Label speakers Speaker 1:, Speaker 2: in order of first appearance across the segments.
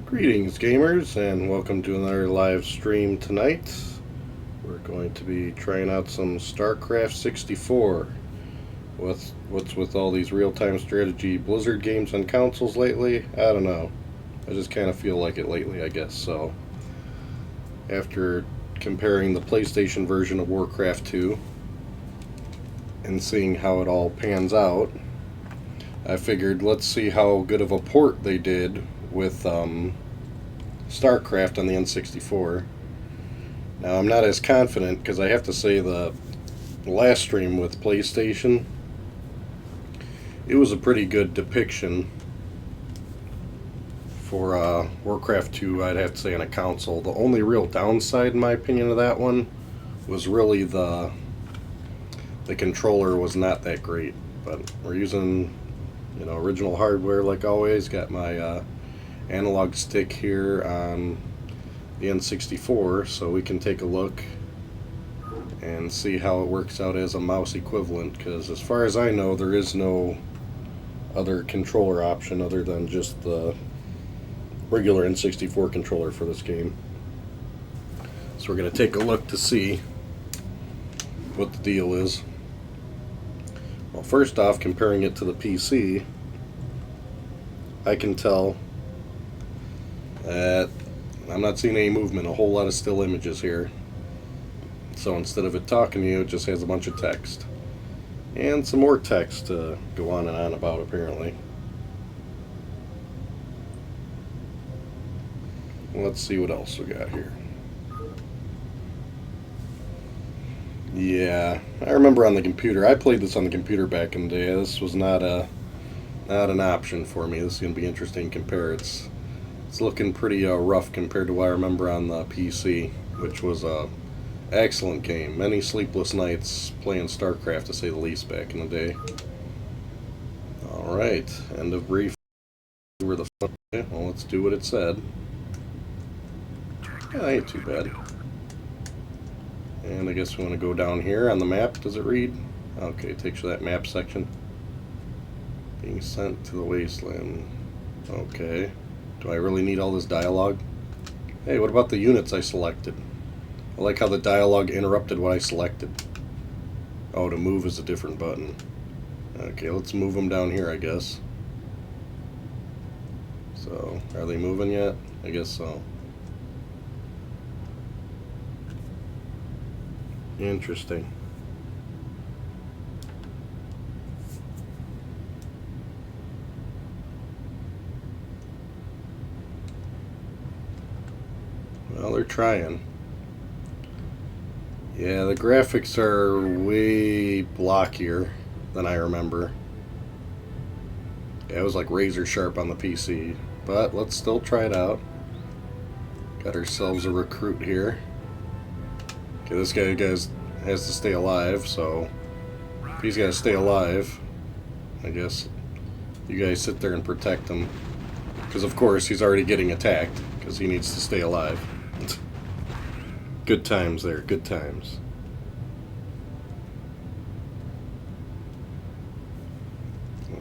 Speaker 1: Greetings, gamers, and welcome to another live stream tonight. We're going to be trying out some StarCraft 64. What's with all these real-time strategy Blizzard games on consoles lately? I don't know. I just kind of feel like it lately, I guess. So, after comparing the PlayStation version of Warcraft 2 and seeing how it all pans out, I figured let's see how good of a port they did with StarCraft on the N64. Now, I'm not as confident because I have to say the last stream with PlayStation, it was a pretty good depiction for Warcraft 2, I'd have to say, on a console. The only real downside, in my opinion, of that one was really the controller was not that great. But we're using, original hardware like always. Got my analog stick here on the N64, so we can take a look and see how it works out as a mouse equivalent, because as far as I know, there is no other controller option other than just the regular N64 controller for this game. So we're going to take a look to see what the deal is. Well, first off, comparing it to the PC, I can tell that I'm not seeing any movement, a whole lot of still images here. So instead of it talking to you, it just has a bunch of text. And some more text to go on and on about, apparently. Let's see what else we got here. Yeah, I remember on the computer. I played this on the computer back in the day. This was not an option for me. This is going to be interesting to compare. It's looking pretty rough compared to what I remember on the PC, which was a excellent game. Many sleepless nights playing StarCraft, to say the least, back in the day. Alright, end of brief. Where the fuck? Well, let's do what it said. Yeah, ain't too bad. And I guess we want to go down here on the map. Does it read? Okay, it takes you to that map section. Being sent to the wasteland. Okay. Do I really need all this dialogue? Hey, what about the units I selected? I like how the dialogue interrupted what I selected. Oh, to move is a different button. Okay, let's move them down here, I guess. So, are they moving yet? I guess so. Interesting. Well, they're trying. Yeah, the graphics are way blockier than I remember. Yeah, it was like razor sharp on the PC. But let's still try it out. Got ourselves a recruit here. Okay, this guy has to stay alive, so if he's got to stay alive, I guess you guys sit there and protect him. Because, of course, he's already getting attacked, because he needs to stay alive. Good times there, good times.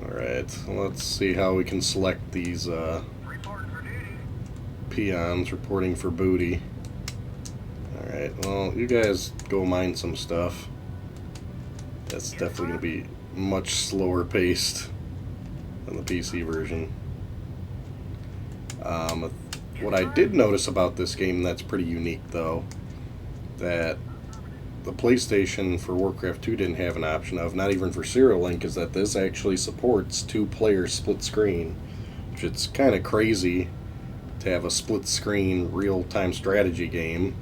Speaker 1: Alright, let's see how we can select these peons reporting for booty. Alright, well, you guys go mine some stuff. That's definitely going to be much slower paced than the PC version. What I did notice about this game that's pretty unique, though, that the PlayStation for Warcraft 2 didn't have an option of, not even for Serial Link, is that this actually supports two-player split screen, which it's kind of crazy to have a split screen real-time strategy game.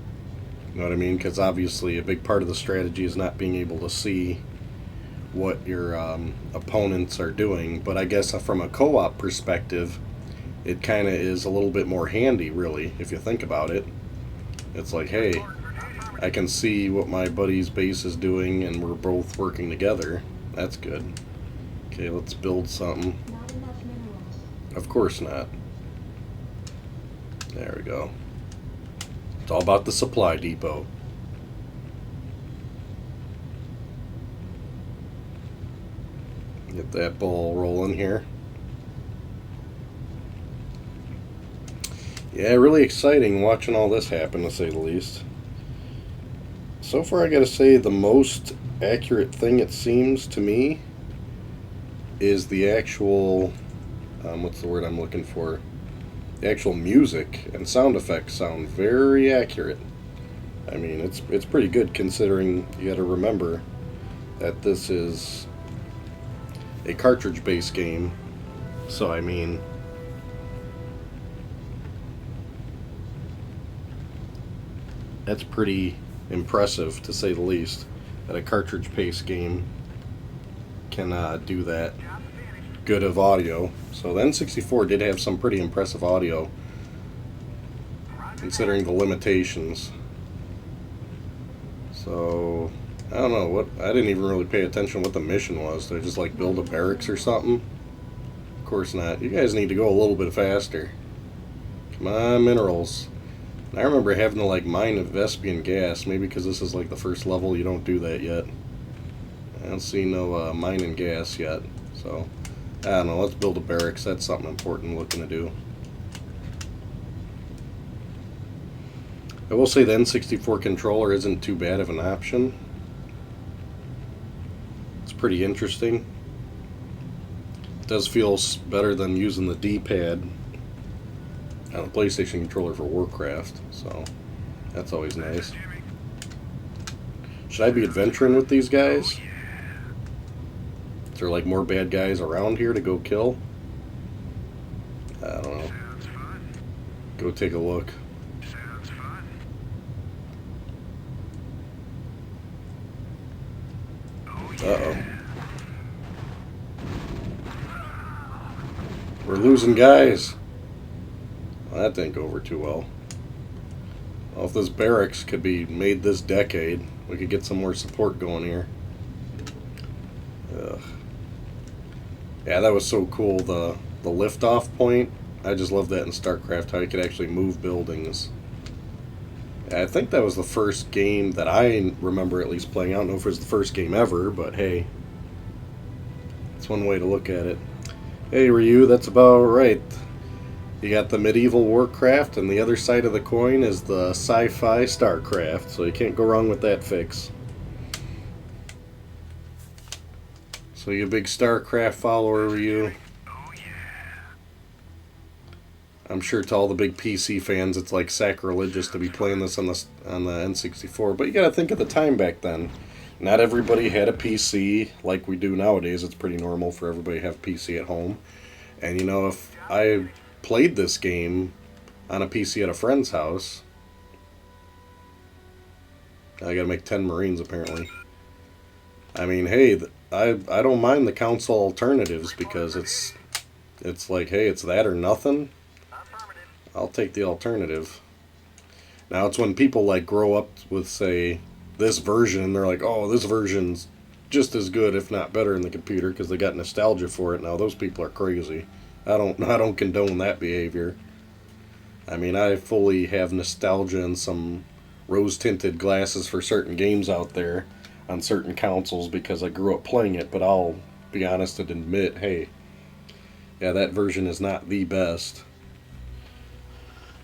Speaker 1: You know what I mean? Because obviously a big part of the strategy is not being able to see what your opponents are doing. But I guess from a co-op perspective, it kind of is a little bit more handy, really, if you think about it. It's like, hey, I can see what my buddy's base is doing, and we're both working together. That's good. Okay, let's build something. Of course not. There we go. It's all about the supply depot. Get that ball rolling here. Yeah, really exciting watching all this happen, to say the least. So far, I gotta say, the most accurate thing it seems to me is the actual, what's the word I'm looking for? The actual music and sound effects sound very accurate. I mean, it's pretty good considering you gotta remember that this is a cartridge-based game. So, I mean, that's pretty impressive, to say the least, that a cartridge-based game can do that good of audio. So the N64 did have some pretty impressive audio, considering the limitations. So, I don't know, what I didn't even really pay attention what the mission was. Did I just like build a barracks or something? Of course not. You guys need to go a little bit faster. Come on, minerals. And I remember having to like mine a Vespian gas, maybe because this is like the first level, you don't do that yet. I don't see no mining gas yet, so I don't know, let's build a barracks. That's something important looking to do. I will say the N64 controller isn't too bad of an option. It's pretty interesting. It does feel better than using the D-pad on the PlayStation controller for Warcraft, so that's always nice. Should I be adventuring with these guys? Is there like more bad guys around here to go kill? I don't know. Go take a look. Uh-oh. We're losing guys. Well, that didn't go over too well. Well, if this barracks could be made this decade, we could get some more support going here. Ugh. Yeah, that was so cool, the liftoff point. I just love that in StarCraft, how you could actually move buildings. I think that was the first game that I remember at least playing. I don't know if it was the first game ever, but hey, it's one way to look at it. Hey Ryu, that's about right. You got the medieval Warcraft, and the other side of the coin is the sci-fi StarCraft, so you can't go wrong with that fix. So you a big StarCraft follower, Ryu? I'm sure to all the big PC fans, it's like sacrilegious to be playing this on the N64. But you got to think of the time back then. Not everybody had a PC like we do nowadays. It's pretty normal for everybody to have a PC at home. And you know, if I played this game on a PC at a friend's house, I got to make 10 Marines apparently. I mean, hey, I don't mind the console alternatives because it's like, hey, it's that or nothing. I'll take the alternative. Now it's when people like grow up with, say, this version, and they're like, oh, this version's just as good, if not better, in the computer because they got nostalgia for it. Now those people are crazy. I don't condone that behavior. I mean, I fully have nostalgia and some rose-tinted glasses for certain games out there on certain consoles because I grew up playing it. But I'll be honest and admit, hey, yeah, that version is not the best.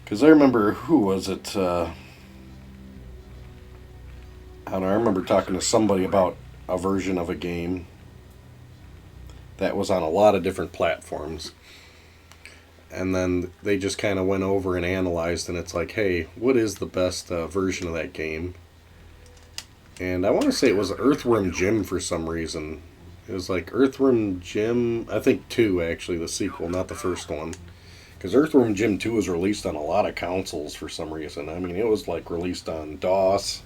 Speaker 1: Because I remember, who was it? I don't know, I remember talking to somebody about a version of a game that was on a lot of different platforms. And then they just kind of went over and analyzed, and it's like, hey, what is the best version of that game? And I want to say it was Earthworm Jim for some reason. It was like Earthworm Jim, I think 2 actually, the sequel, not the first one. Because Earthworm Jim 2 was released on a lot of consoles for some reason. I mean, it was like released on DOS.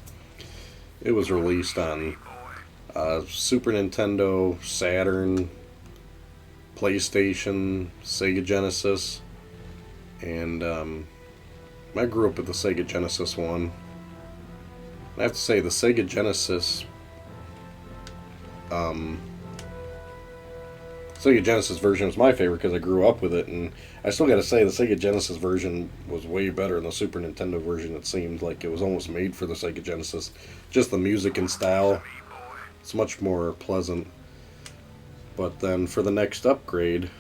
Speaker 1: It was released on Super Nintendo, Saturn, PlayStation, Sega Genesis. And I grew up with the Sega Genesis one. I have to say, the Sega Genesis Sega Genesis version was my favorite because I grew up with it, and I still got to say the Sega Genesis version was way better than the Super Nintendo version. It seemed like it was almost made for the Sega Genesis. Just the music and style, it's much more pleasant. But then for the next upgrade,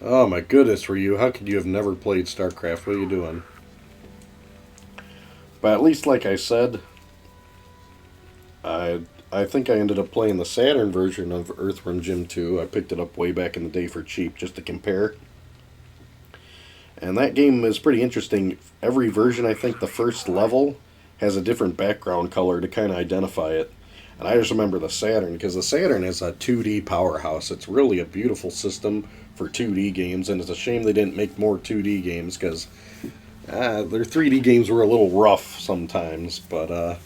Speaker 1: Oh my goodness, Ryu, how could you have never played StarCraft? What are you doing? But at least, like I said, I I think I ended up playing the Saturn version of Earthworm Jim 2. I picked it up way back in the day for cheap just to compare. And that game is pretty interesting. Every version, I think the first level has a different background color to kind of identify it. And I just remember the Saturn because the Saturn is a 2D powerhouse. It's really a beautiful system for 2D games, and it's a shame they didn't make more 2D games because their 3D games were a little rough sometimes. But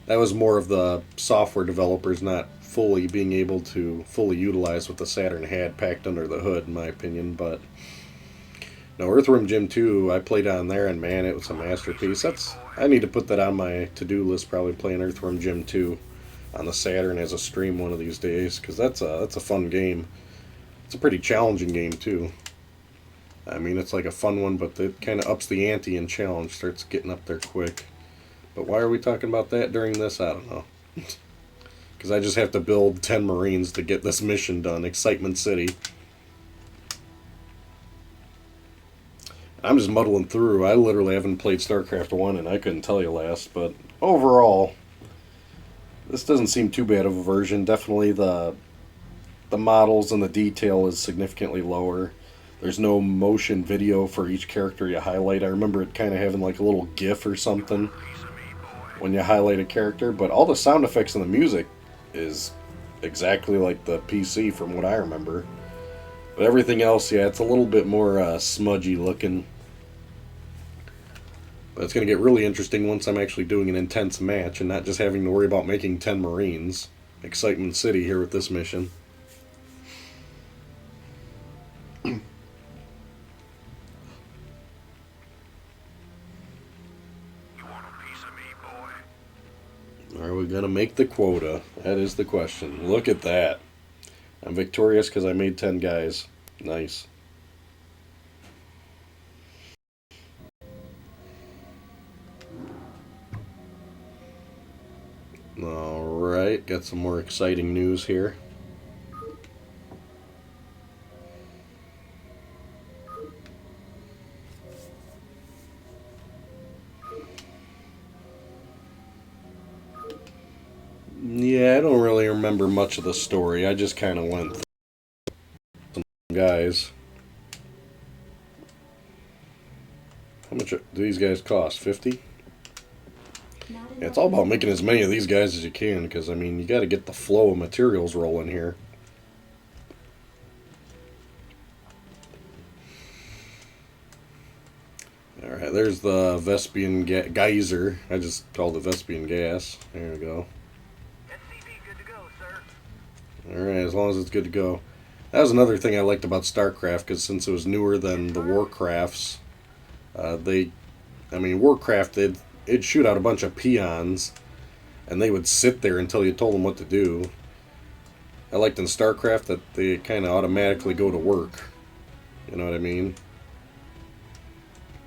Speaker 1: that was more of the software developers not fully being able to fully utilize what the Saturn had packed under the hood, in my opinion. But no, Earthworm Jim 2, I played on there, and man, it was a masterpiece. I need to put that on my to-do list, probably playing Earthworm Jim 2 on the Saturn as a stream one of these days, because that's a fun game. It's a pretty challenging game, too. I mean, it's like a fun one, but it kind of ups the ante and challenge, starts getting up there quick. But why are we talking about that during this? I don't know. Because I just have to build 10 Marines to get this mission done, Excitement City. I'm just muddling through. I literally haven't played StarCraft 1, and I couldn't tell you last. But overall, this doesn't seem too bad of a version. Definitely the models and the detail is significantly lower. There's no motion video for each character you highlight. I remember it kind of having like a little GIF or something when you highlight a character, but all the sound effects and the music is exactly like the PC from what I remember. But everything else, yeah, it's a little bit more smudgy looking. But it's going to get really interesting once I'm actually doing an intense match and not just having to worry about making 10 Marines. Excitement City here with this mission. Are we going to make the quota? That is the question. Look at that. I'm victorious because I made 10 guys. Nice. Alright, got some more exciting news here. Yeah, I don't really remember much of the story. I just kind of went through some guys. How much do these guys cost? 50? Yeah, it's all about making as many of these guys as you can, because, I mean, you got to get the flow of materials rolling here. Alright, there's the Vespian geyser. I just called it Vespian gas. There we go. Alright, as long as it's good to go. That was another thing I liked about StarCraft, because since it was newer than the Warcrafts, Warcraft, it'd shoot out a bunch of peons, and they would sit there until you told them what to do. I liked in StarCraft that they kind of automatically go to work. You know what I mean?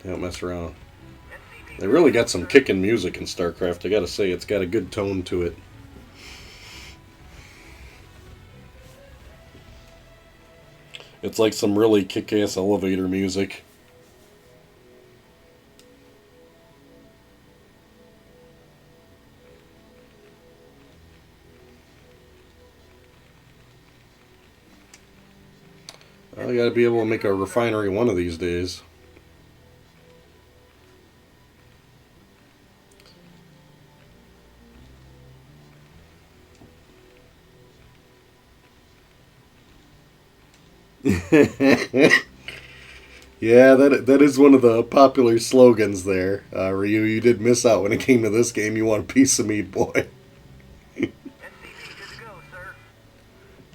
Speaker 1: They don't mess around. They really got some kickin' music in StarCraft, I gotta say. It's got a good tone to it. It's like some really kick-ass elevator music. Well, you gotta be able to make a refinery one of these days. Yeah, that is one of the popular slogans there. Ryu, you did miss out when it came to this game. You want a piece of meat, boy.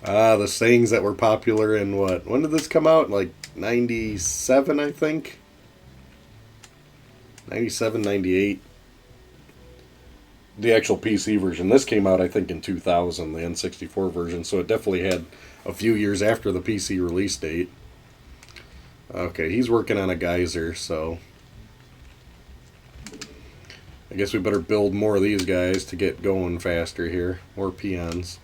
Speaker 1: The sayings that were popular in what? When did this come out? Like 97, I think? 97, 98. The actual PC version. This came out, I think, in 2000, the N64 version, so it definitely had a few years after the PC release date. Okay, he's working on a geyser, so I guess we better build more of these guys to get going faster here. More peons.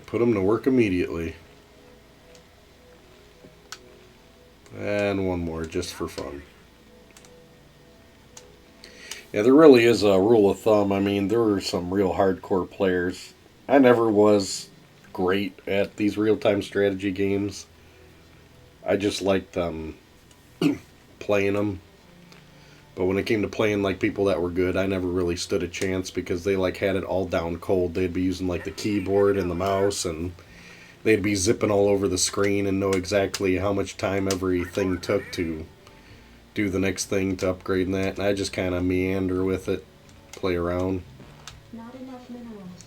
Speaker 1: Put them to work immediately. And one more just for fun. Yeah, there really is a rule of thumb. I mean, there are some real hardcore players. I never was great at these real-time strategy games. I just liked playing them. But when it came to playing like people that were good, I never really stood a chance because they like had it all down cold. They'd be using like the keyboard and the mouse, and they'd be zipping all over the screen and know exactly how much time everything took to do the next thing to upgrade and that. And I just kind of meander with it, play around.
Speaker 2: Not enough minerals.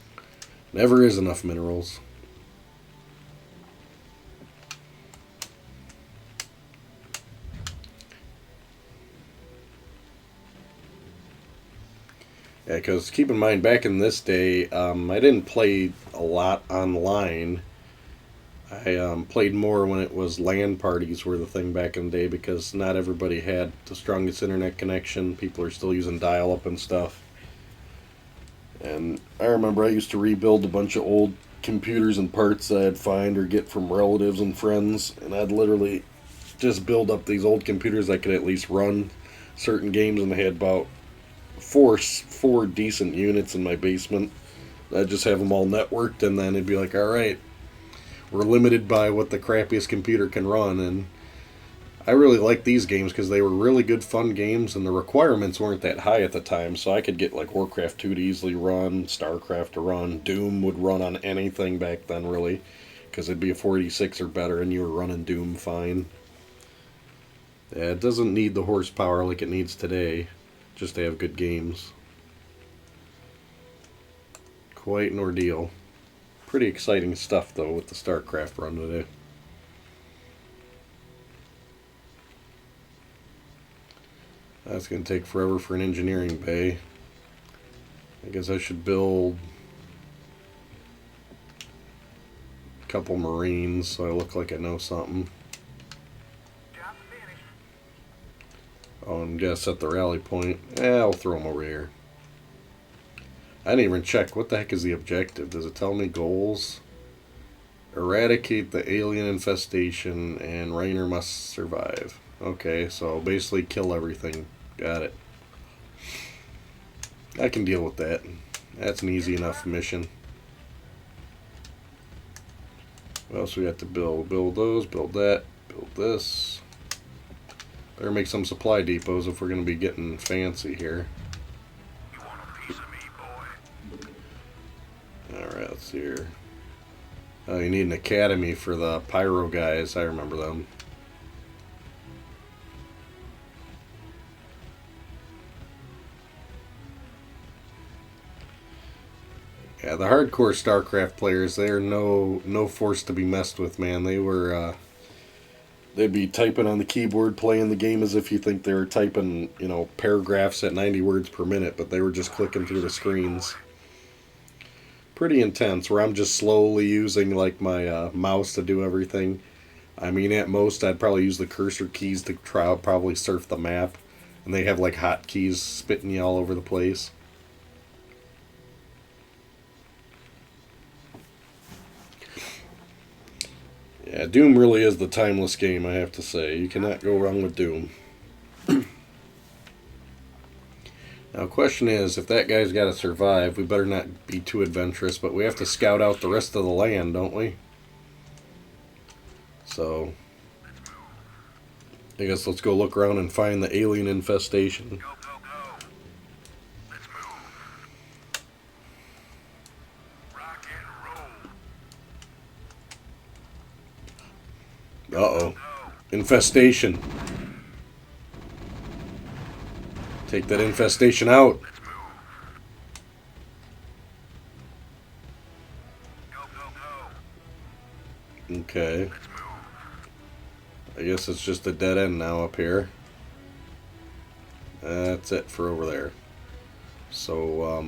Speaker 1: Never is enough minerals. Yeah, because keep in mind, back in this day, I didn't play a lot online. I played more when it was LAN parties were the thing back in the day because not everybody had the strongest internet connection. People are still using dial-up and stuff. And I remember I used to rebuild a bunch of old computers and parts that I'd find or get from relatives and friends, and I'd literally just build up these old computers that could at least run certain games, and I had about four decent units in my basement. I'd just have them all networked, and then it'd be like, all right, we're limited by what the crappiest computer can run. And I really liked these games because they were really good fun games, and the requirements weren't that high at the time, so I could get like Warcraft 2 to easily run, StarCraft to run, Doom would run on anything back then really, because it'd be a 486 or better and you were running Doom fine. Yeah, it doesn't need the horsepower like it needs today just to have good games. Quite an ordeal. Pretty exciting stuff though with the StarCraft run today. That's going to take forever for an engineering bay. I guess I should build a couple Marines so I look like I know something. Oh, and gotta set the rally point. I'll throw them over here. I didn't even check. What the heck is the objective? Does it tell me goals? Eradicate the alien infestation and Rainer must survive. Okay, so basically kill everything. Got it. I can deal with that. That's an easy enough mission. What else we got to build? Build those, build that, build this. Better make some supply depots if we're going to be getting fancy here. Alright, let's see here. Oh, you need an academy for the pyro guys. I remember them. Yeah, the hardcore StarCraft players, they are no force to be messed with, man. They were, they'd be typing on the keyboard, playing the game as if you think they were typing, you know, paragraphs at 90 words per minute, but they were just clicking through the screens. Pretty intense, where I'm just slowly using, like, my mouse to do everything. I mean, at most, I'd probably use the cursor keys to probably surf the map, and they have, like, hotkeys spitting you all over the place. Yeah, Doom really is the timeless game, I have to say. You cannot go wrong with Doom. Now, the question is, if that guy's got to survive, we better not be too adventurous, but we have to scout out the rest of the land, don't we? So, I guess let's go look around and find the alien infestation. Uh-oh. Infestation. Take that infestation out. Okay. I guess it's just a dead end now up here. That's it for over there. So,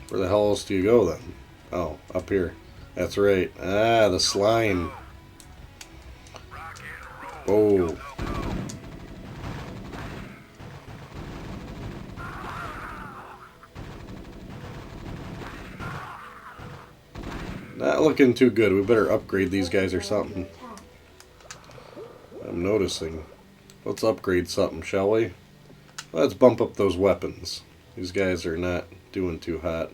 Speaker 1: where the hell else do you go then? Oh, up here. That's right. Ah, the slime. Oh. Not looking too good. We better upgrade these guys or something. I'm noticing. Let's upgrade something, shall we? Let's bump up those weapons. These guys are not doing too hot.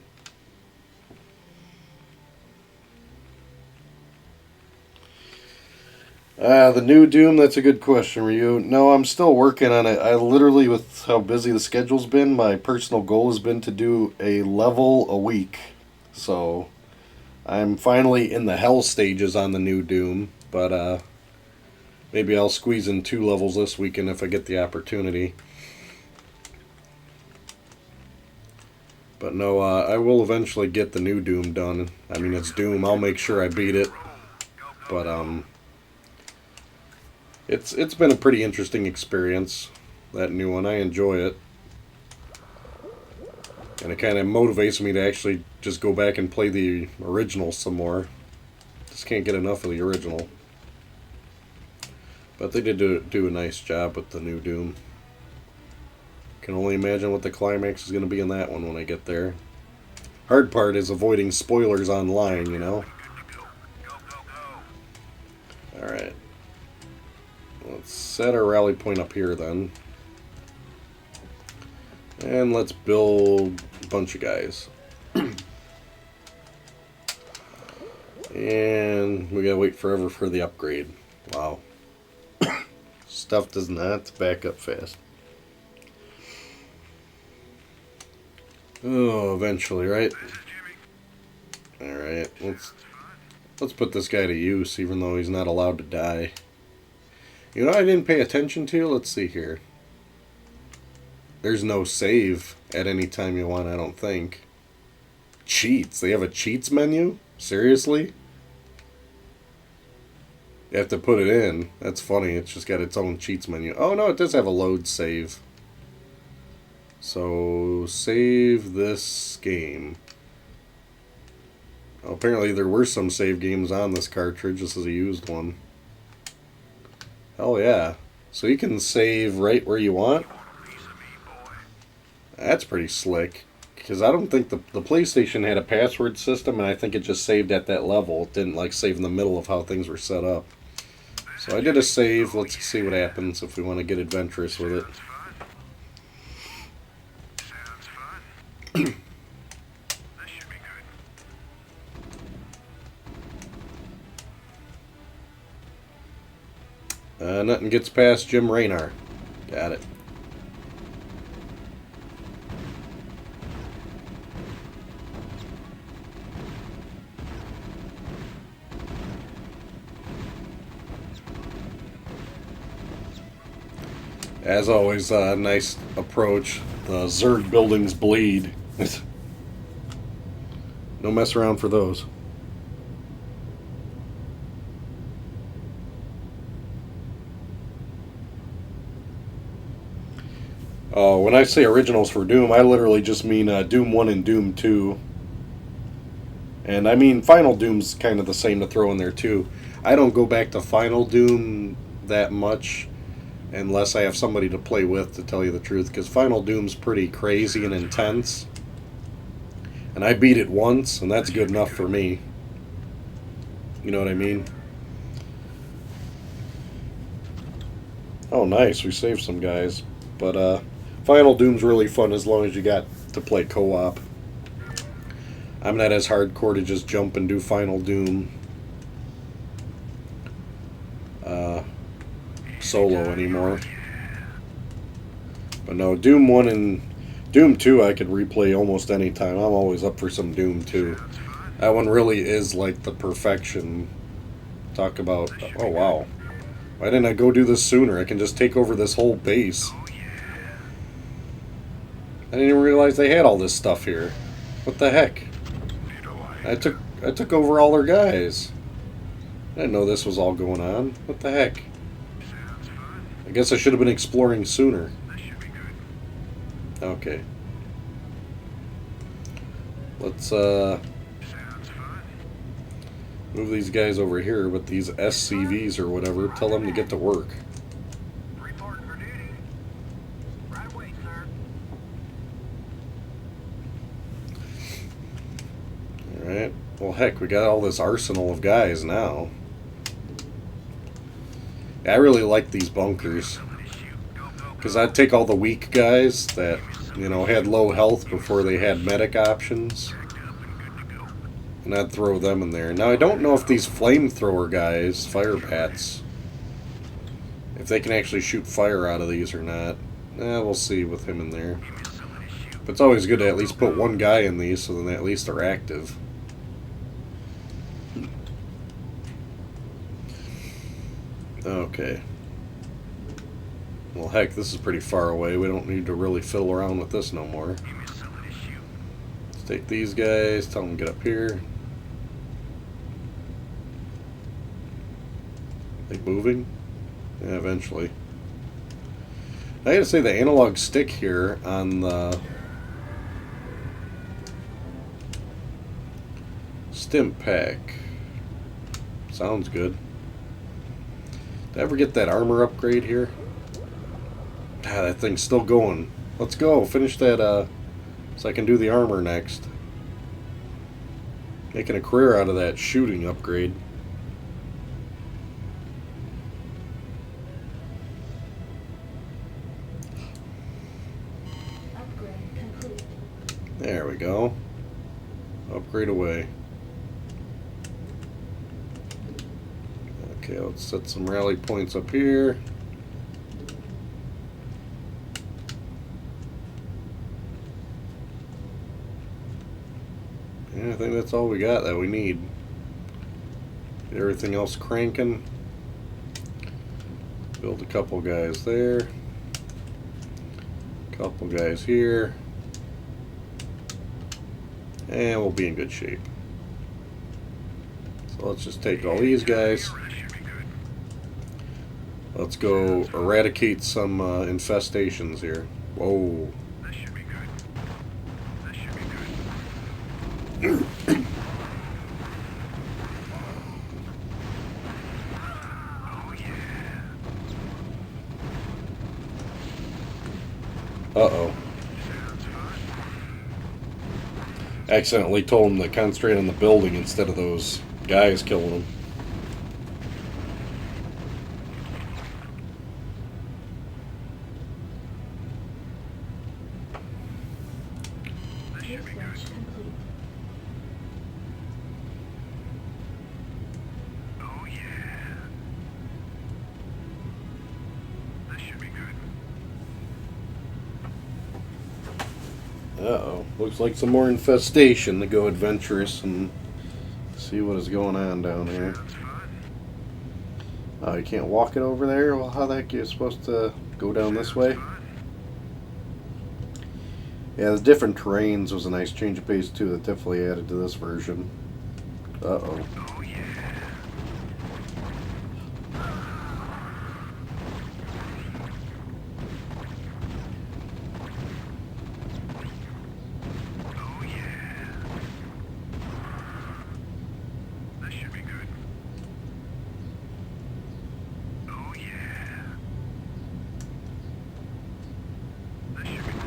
Speaker 1: The new Doom, that's a good question, Ryu. No, I'm still working on it. I literally, with how busy the schedule's been, my personal goal has been to do a level a week. So, I'm finally in the hell stages on the new Doom, but maybe I'll squeeze in 2 levels this weekend if I get the opportunity. But no, I will eventually get the new Doom done. I mean, it's Doom. I'll make sure I beat it. But it's been a pretty interesting experience, that new one. I enjoy it. And it kind of motivates me to actually just go back and play the original some more. Just can't get enough of the original. But they did do a nice job with the new Doom. Can only imagine what the climax is going to be in that one when I get there. Hard part is avoiding spoilers online, you know. Alright. Let's set our rally point up here then. And let's build a bunch of guys. And we gotta wait forever for the upgrade. Wow. Stuff does not back up fast. Oh, eventually, right? Alright, let's put this guy to use, even though he's not allowed to die. You know what I didn't pay attention to? Let's see here. There's no save at any time you want, I don't think. Cheats. They have a cheats menu? Seriously? You have to put it in. That's funny. It's just got its own cheats menu. Oh, no, it does have a load save. So, save this game. Oh, apparently there were some save games on this cartridge. This is a used one. Hell yeah. So you can save right where you want? That's pretty slick. Because I don't think the PlayStation had a password system, and I think it just saved at that level. It didn't like save in the middle of how things were set up. So I did a save. Let's see what happens if we want to get adventurous with it. Nothing gets past Jim Raynor. Got it. As always, nice approach. The Zerg buildings bleed. No mess around for those. When I say originals for Doom, I literally just mean Doom 1 and Doom 2. And I mean, Final Doom's kind of the same to throw in there too. I don't go back to Final Doom that much unless I have somebody to play with, to tell you the truth, because Final Doom's pretty crazy and intense. And I beat it once, and that's good enough for me. You know what I mean? Oh, nice. We saved some guys. But, Final Doom's really fun as long as you got to play co-op. I'm not as hardcore to just jump and do Final Doom solo anymore. But no, Doom 1 and Doom 2 I could replay almost any time. I'm always up for some Doom 2. That one really is like the perfection. Talk about, oh wow. Why didn't I go do this sooner? I can just take over this whole base. I didn't even realize they had all this stuff here. What the heck? I took over all their guys. I didn't know this was all going on. What the heck? I guess I should have been exploring sooner. Okay. Let's move these guys over here with these SCVs or whatever. Tell them to get to work. Alright. Well, heck, we got all this arsenal of guys now. I really like these bunkers. Because I'd take all the weak guys that, you know, had low health before they had medic options. And I'd throw them in there. Now, I don't know if these flamethrower guys, fire bats, if they can actually shoot fire out of these or not. We'll see with him in there. But it's always good to at least put one guy in these so then at least they're active. Okay. Well, heck, this is pretty far away. We don't need to really fiddle around with this no more. Let's take these guys, tell them to get up here. They moving? Yeah, eventually. I gotta say, the analog stick here on the stimp pack sounds good. Did I ever get that armor upgrade here? Ah, that thing's still going. Let's go. Finish that so I can do the armor next. Making a career out of that shooting upgrade.
Speaker 2: Upgrade complete.
Speaker 1: There we go. Upgrade away. Okay, let's set some rally points up here. Yeah, I think that's all we got that we need. Get everything else cranking. Build a couple guys there. Couple guys here. And we'll be in good shape. So let's just take all these guys. Let's go eradicate some infestations here. Whoa.
Speaker 3: This should be good. This should be good. Oh yeah.
Speaker 1: Uh-oh.
Speaker 3: Sounds fun.
Speaker 1: Accidentally told him to concentrate on the building instead of those guys killing him.
Speaker 3: This should be good.
Speaker 2: Research complete.
Speaker 3: Oh yeah. This should be good.
Speaker 1: Uh-oh. Looks like some more infestation to go adventurous and see what is going on down here.
Speaker 3: Sounds fun.
Speaker 1: Oh, you can't walk it over there? Well, how the heck are you supposed to go down this way?
Speaker 3: Sounds fun.
Speaker 1: Yeah, the different terrains was a nice change of pace too. That definitely added to this version. Uh-oh.
Speaker 3: Oh yeah. Oh yeah. This should be good. Oh yeah. This should be good.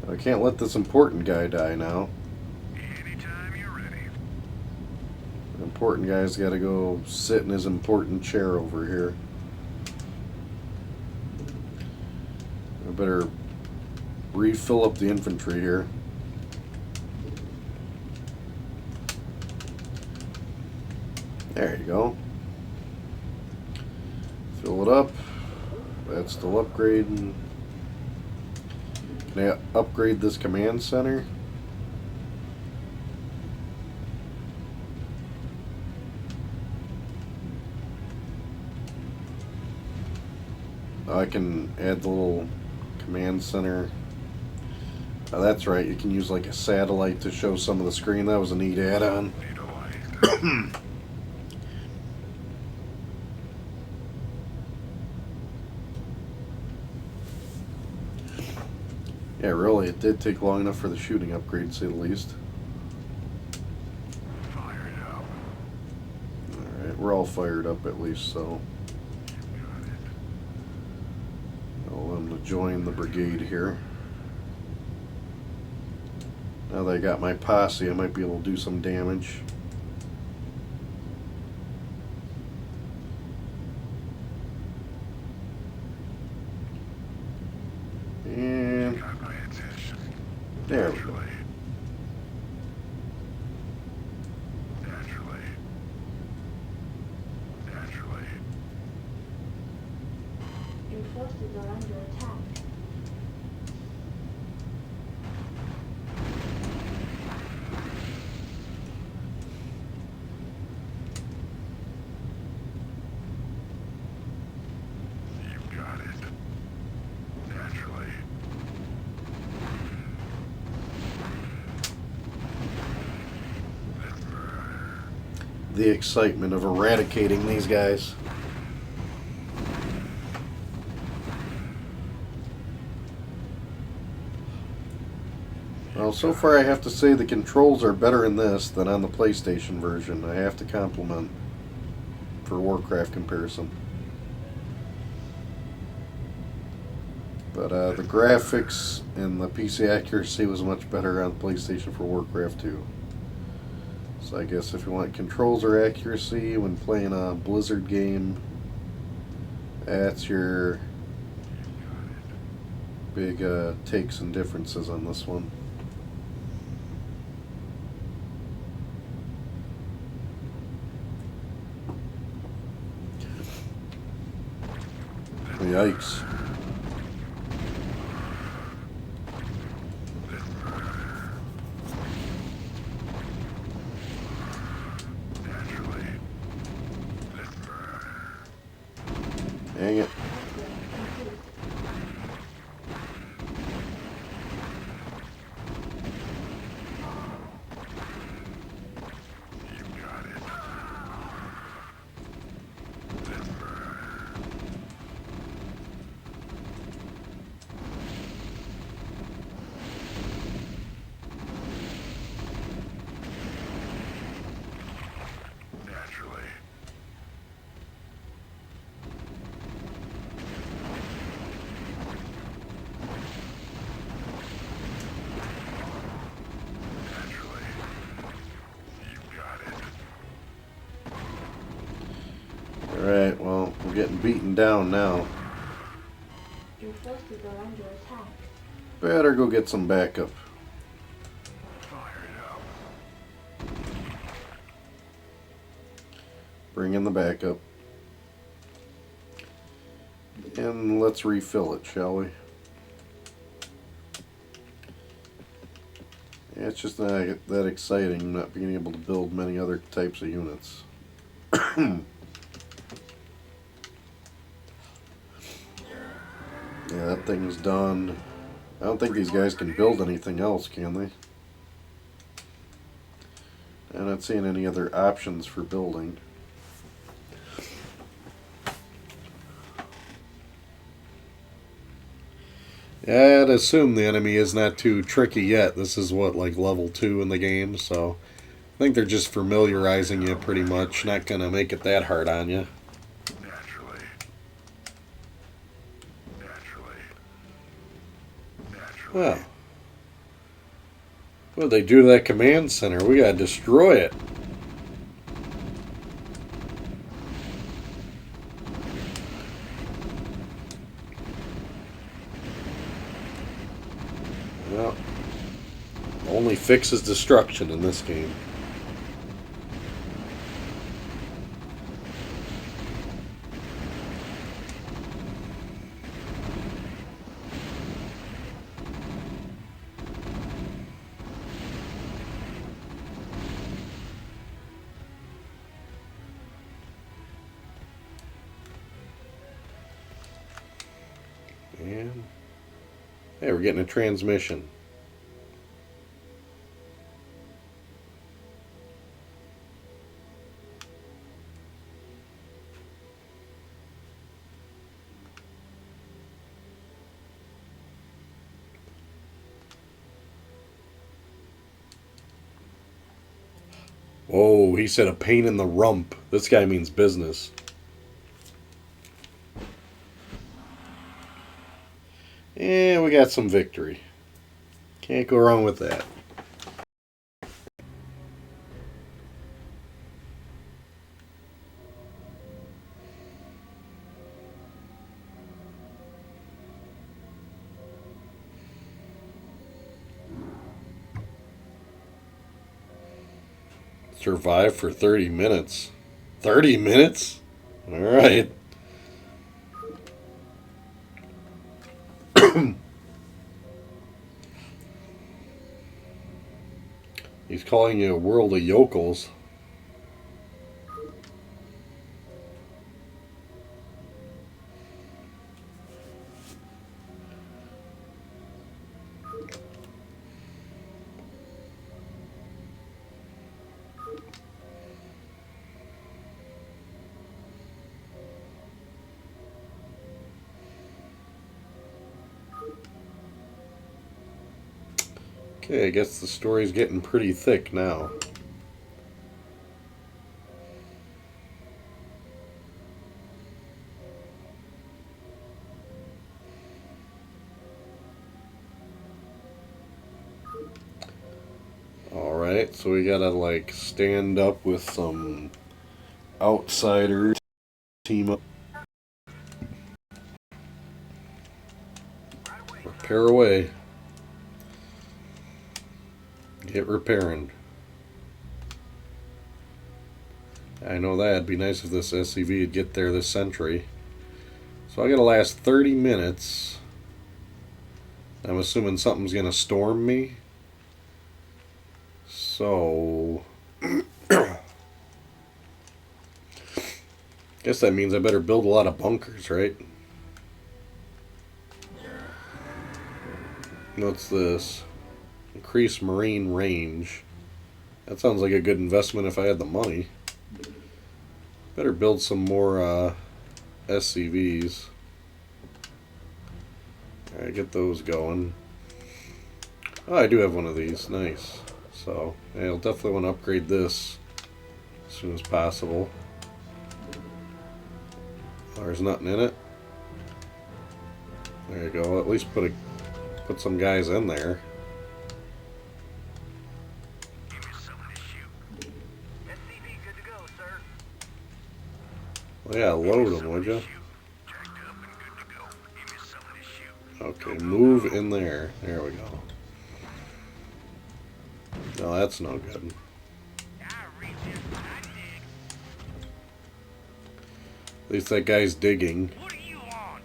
Speaker 1: I can't let this important guy die now.
Speaker 3: Anytime you're ready.
Speaker 1: The important guy's got to go sit in his important chair over here. I better refill up the infantry here. There you go. Fill it up. That's still upgrading. Can I upgrade this command center? I can add the little command center. Oh, that's right, you can use like a satellite to show some of the screen. That was a neat add-on.
Speaker 3: Need a light.
Speaker 1: Yeah, really, it did take long enough for the shooting upgrade, to say the least.
Speaker 3: Fired up.
Speaker 1: Alright, we're all fired up at least, so.
Speaker 3: Got it.
Speaker 1: them to join the brigade here. Now that I got my posse, I might be able to do some damage. And
Speaker 3: Got my attention.
Speaker 1: there we go.
Speaker 3: Naturally. Naturally.
Speaker 2: Your forces are under attack.
Speaker 3: You got it. Naturally.
Speaker 1: The excitement of eradicating these guys. Well, so far I have to say the controls are better in this than on the PlayStation version. I have to compliment for Warcraft comparison. But the graphics and the PC accuracy was much better on PlayStation for Warcraft 2. So I guess if you want controls or accuracy when playing a Blizzard game, that's your big takes and differences on this one. Yikes. Dang it.
Speaker 3: You got it. Naturally. Naturally. You got it.
Speaker 1: Alright, well, we're getting beaten down now.
Speaker 2: Your forces are under attack.
Speaker 1: Better go get some backup.
Speaker 3: Fire it up.
Speaker 1: Bring in the backup. And let's refill it, shall we? Yeah, it's just not that exciting not being able to build many other types of units. Yeah, that thing's done. I don't think these guys can build anything else, can they? I'm not seeing any other options for building. Yeah, I'd assume the enemy is not too tricky yet. This is what, like level 2 in the game, so I think they're just familiarizing you pretty much. Not gonna make it that hard on you.
Speaker 3: Naturally. Naturally. Naturally.
Speaker 1: Well, what'd they do to that command center? We gotta destroy it. Well, only fix is destruction in this game. And hey, we're getting a transmission. Oh, he said a pain in the rump. This guy means business. And we got some victory. Can't go wrong with that. Survive for 30 minutes. 30 minutes? Alright. He's calling you a world of yokels. Okay, I guess the story's getting pretty thick now. Alright, so we gotta like stand up with some outsiders, team up, repair away, get repairing. I know that. It'd be nice if this SCV would get there this century. So I gotta last 30 minutes. I'm assuming something's gonna storm me. So guess that means I better build a lot of bunkers, right? What's this? Increase marine range. That sounds like a good investment if I had the money. Better build some more SCVs. Alright, get those going. Oh, I do have one of these. Nice. So, yeah, I'll definitely want to upgrade this as soon as possible. There's nothing in it. There you go. At least put some guys in there.
Speaker 3: Give me something to shoot. SCV good to go, sir.
Speaker 1: Well, yeah, load them, would you?
Speaker 3: Jacked up and good to go. Give me something to shoot.
Speaker 1: Okay, move in there. There we go. No, that's no good.
Speaker 3: I reach it. I dig.
Speaker 1: At least that guy's digging.
Speaker 3: What do you want?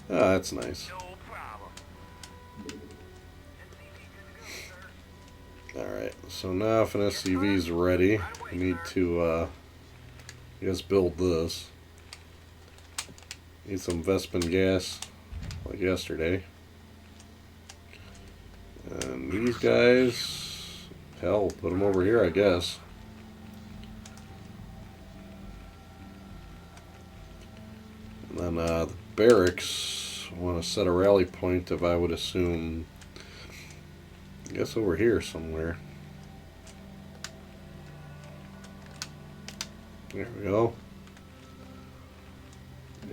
Speaker 1: Ah, that's nice.
Speaker 3: No problem. SCV good to go, sir.
Speaker 1: Alright, so now if an SCV's ready, I need to, I guess, build this. Need some Vespin gas, like yesterday. And these guys, hell, put them over here, I guess. And then the barracks want to set a rally point of, I would assume, I guess over here somewhere. There we go.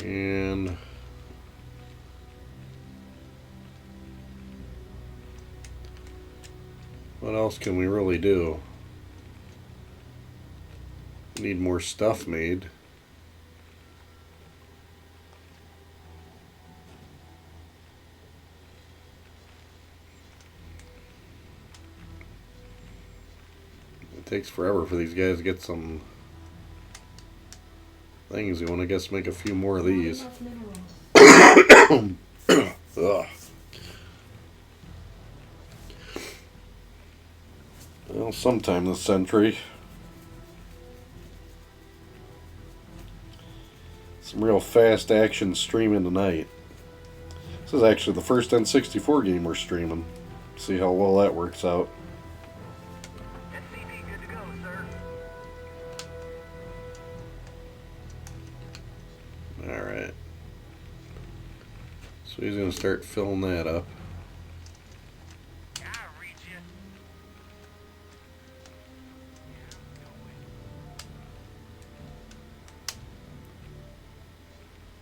Speaker 1: And what else can we really do? Need more stuff made. It takes forever for these guys to get some things. You want to guess make a few more of these. Ugh. Well, sometime this century. Some real fast action streaming tonight. This is actually the first N64 game we're streaming. See how well that works out.
Speaker 3: SCV good to go, sir.
Speaker 1: Alright. So he's going to start filling that up.
Speaker 3: I reach it.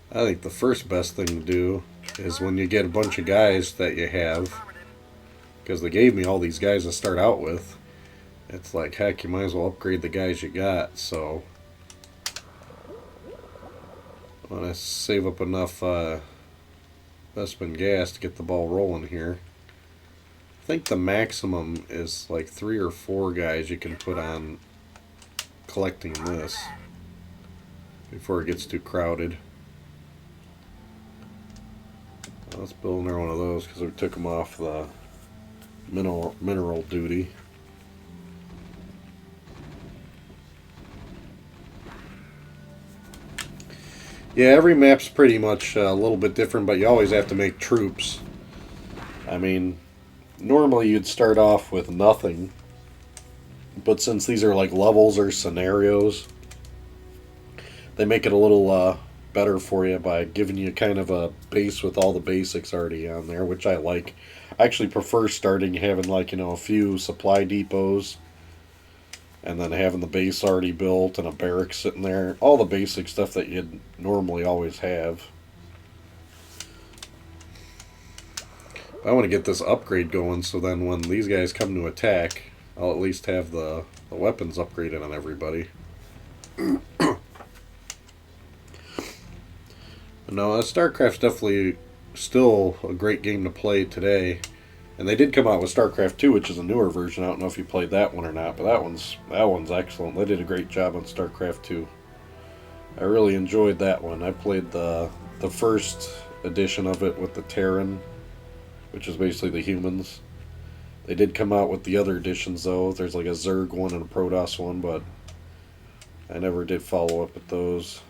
Speaker 1: I think the first best thing to do
Speaker 3: Yes,
Speaker 1: is when you get a bunch of guys that you have, because they gave me all these guys to start out with, it's like, heck, you might as well upgrade the guys you got. So I want to save up enough investment gas to get the ball rolling here. I think the maximum is like 3 or 4 guys you can put on collecting this before it gets too crowded. Let's build another one of those because we took them off the mineral duty. Yeah, every map's pretty much a little bit different, but you always have to make troops. I mean, normally you'd start off with nothing, but since these are like levels or scenarios, they make it a little better for you by giving you kind of a base with all the basics already on there, which I like. I actually prefer starting having, like, you know, a few supply depots and then having the base already built and a barracks sitting there. All the basic stuff that you'd normally always have. I want to get this upgrade going so then when these guys come to attack, I'll at least have the weapons upgraded on everybody. No, StarCraft's definitely still a great game to play today. And they did come out with StarCraft 2, which is a newer version. I don't know if you played that one or not, but that one's excellent. They did a great job on StarCraft 2. I really enjoyed that one. I played the first edition of it with the Terran, which is basically the humans. They did come out with the other editions though. There's like a Zerg one and a Protoss one, but I never did follow up with those.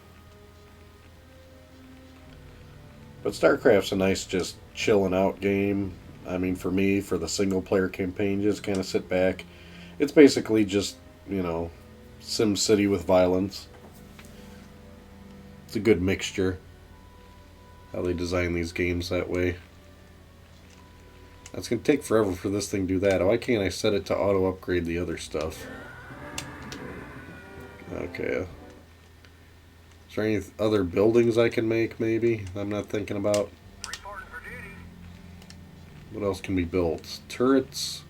Speaker 1: But StarCraft's a nice, just chilling out game. I mean, for me, for the single player campaign, just kind of sit back. It's basically just, you know, Sim City with violence. It's a good mixture. How they design these games that way. It's going to take forever for this thing to do that. Why can't I set it to auto upgrade the other stuff? Okay. Is there any other buildings I can make, maybe? I'm not thinking about.
Speaker 3: Reporting for duty.
Speaker 1: What else can be built? Turrets.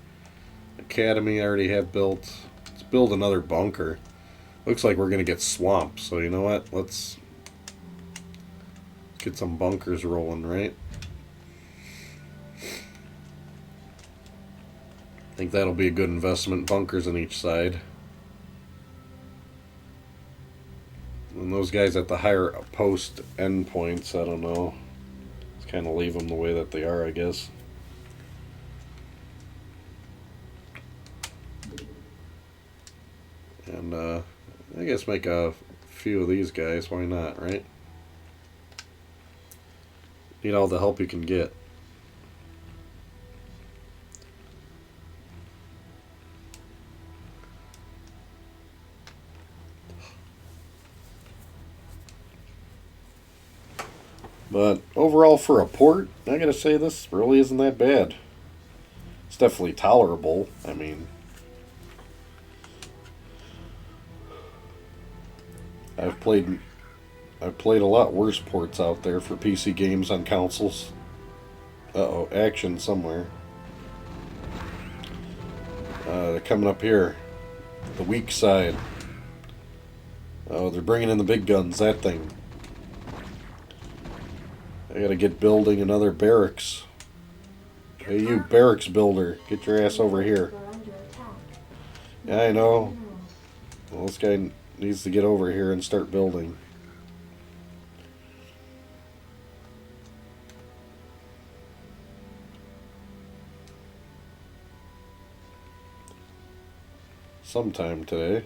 Speaker 1: Academy I already have built. Let's build another bunker. Looks like we're going to get swamped, so you know what? Let's get some bunkers rolling, right? I think that'll be a good investment. Bunkers on each side. And those guys at the higher post endpoints, I don't know. Just kind of leave them the way that they are, I guess. And I guess make a few of these guys. Why not, right? Need all the help you can get. But overall, for a port, I gotta say this really isn't that bad. It's definitely tolerable. I mean, I've played a lot worse ports out there for PC games on consoles. Uh-oh, action somewhere. They're coming up here. The weak side. Oh, they're bringing in the big guns, that thing. I gotta get building another barracks. Hey, you barracks builder, get your ass over here.
Speaker 2: We're under attack.
Speaker 1: Yeah, I know. Well, this guy needs to get over here and start building. Sometime today.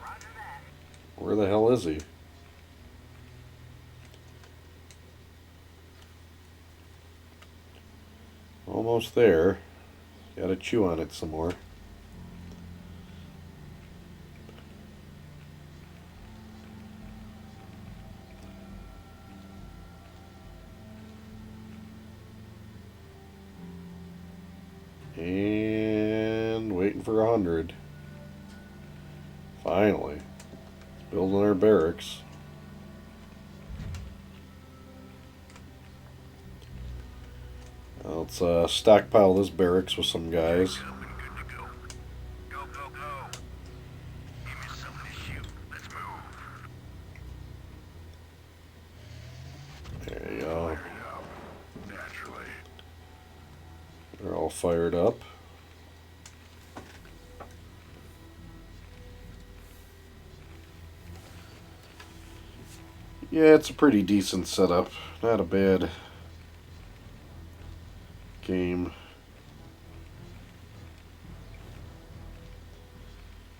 Speaker 3: Roger that.
Speaker 1: Where the hell is he? Almost there. Gotta chew on it some more. And waiting for 100. Finally. Building our barracks. Let's stockpile this barracks with some guys.
Speaker 3: Up and good to go. Go, go, go. Give me something to shoot. Let's move.
Speaker 1: There you go.
Speaker 3: Fired up. Naturally.
Speaker 1: They're all fired up. Yeah, it's a pretty decent setup. Not a bad game.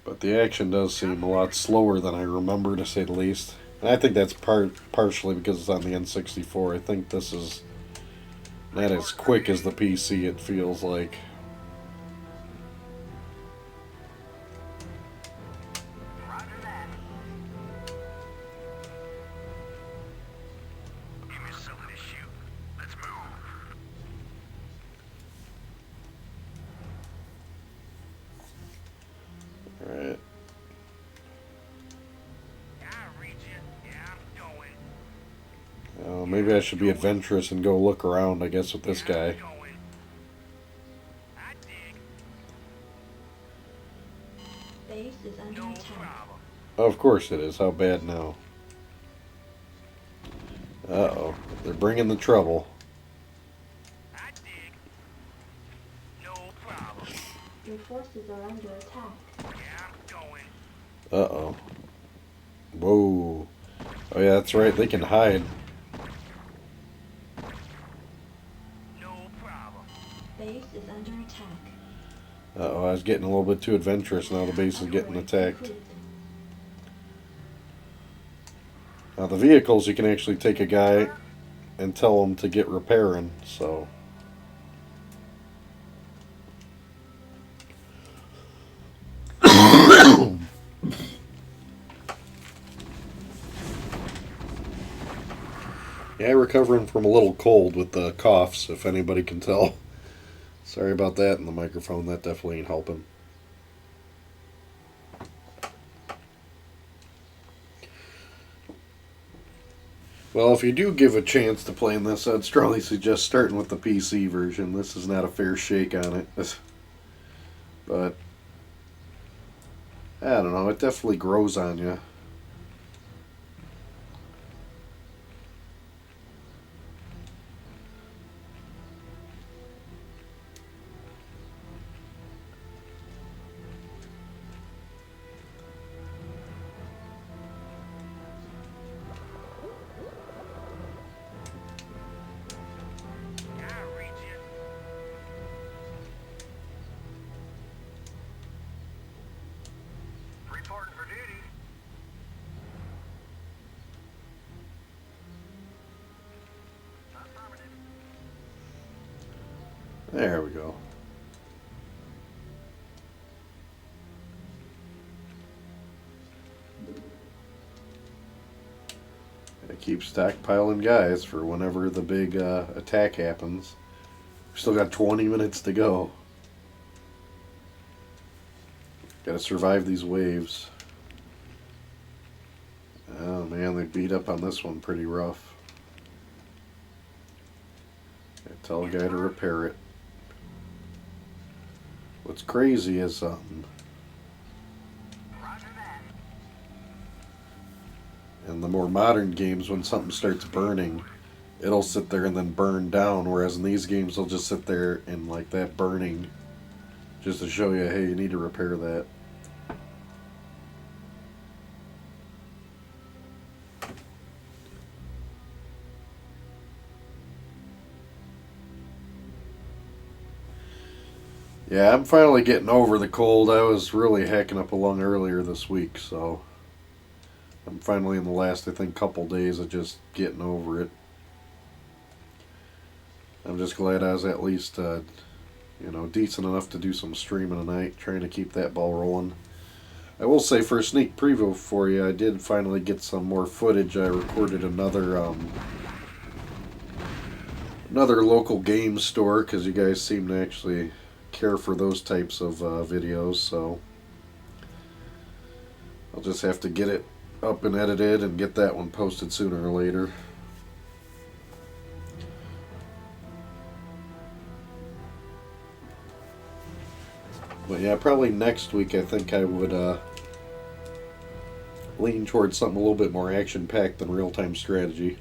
Speaker 1: But the action does seem a lot slower than I remember, to say the least. And I think that's partially because it's on the N64. I think this is not as quick as the PC, it feels like.
Speaker 3: Roger that. Give me something to shoot. Let's move.
Speaker 1: Alright.
Speaker 3: I reach it. Yeah, I'm going.
Speaker 1: Maybe I should be adventurous and go look around, I guess, with this guy.
Speaker 3: I'm going. I dig.
Speaker 2: Base is under
Speaker 3: No
Speaker 2: attack.
Speaker 3: problem.
Speaker 1: Of course it is. How bad now? Uh-oh. They're bringing the trouble.
Speaker 3: I dig. No problem.
Speaker 2: Your forces are under attack.
Speaker 3: Yeah, I'm going.
Speaker 1: Uh-oh. Whoa. Oh yeah, that's right. They can hide.
Speaker 3: No problem.
Speaker 2: Base is under attack.
Speaker 1: Uh-oh, I was getting a little bit too adventurous. Now the base is getting attacked.
Speaker 2: Complete.
Speaker 1: Now the vehicles, you can actually take a guy and tell him to get repairing, so... Yeah, recovering from a little cold with the coughs, if anybody can tell. Sorry about that in the microphone, that definitely ain't helping. Well, if you do give a chance to playing this, I'd strongly suggest starting with the PC version. This is not a fair shake on it. But, I don't know, it definitely grows on you.
Speaker 3: I reach it. Reporting for duty. Affirmative.
Speaker 1: There we go. I keep stockpiling guys for whenever the big attack happens. We still got 20 minutes to go. Gotta survive these waves. Oh man, they beat up on this one pretty rough. I tell a guy to repair it. What's crazy is
Speaker 3: Roger that.
Speaker 1: in the more modern games, when something starts burning, it'll sit there and then burn down, whereas in these games they'll just sit there and like that burning just to show you, hey, you need to repair that. Yeah, I'm finally getting over the cold. I was really hacking up a lung earlier this week, so I'm finally in the last, I think, couple days of just getting over it. I'm just glad I was at least, decent enough to do some streaming tonight, trying to keep that ball rolling. I will say, for a sneak preview for you, I did finally get some more footage. I recorded another local game store, because you guys seem to actually care for those types of videos, so I'll just have to get it up and edited and get that one posted sooner or later. But yeah, probably next week I think I would lean towards something a little bit more action-packed than real-time strategy.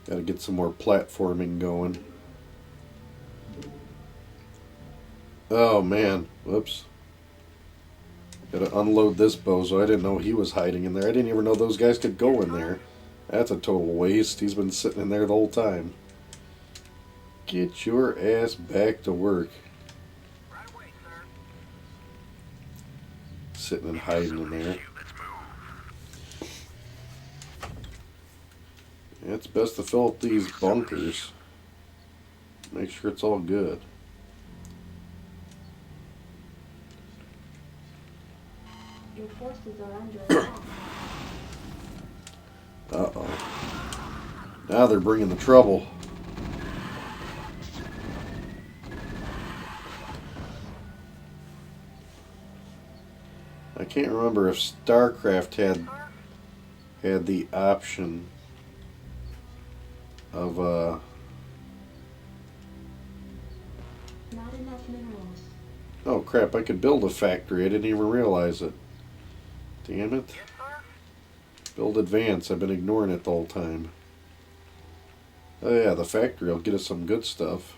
Speaker 1: Gotta get some more platforming going. Oh man, whoops. Gotta unload this bozo. I didn't know he was hiding in there. I didn't even know those guys could go in there. That's a total waste. He's been sitting in there the whole time. Get your ass back to work.
Speaker 3: Right away, sir.
Speaker 1: Sitting and hiding in there.
Speaker 3: Let's move.
Speaker 1: Yeah, it's best to fill up these bunkers. Make sure it's all good.
Speaker 2: Your forces are under attack.
Speaker 1: Uh-oh. Now they're bringing the trouble. I can't remember if StarCraft had the option of
Speaker 2: Not enough minerals.
Speaker 1: oh crap, I could build a factory. I didn't even realize it. Damn it.
Speaker 3: Yes, sir.
Speaker 1: Build advance. I've been ignoring it the whole time. Oh yeah, the factory will get us some good stuff.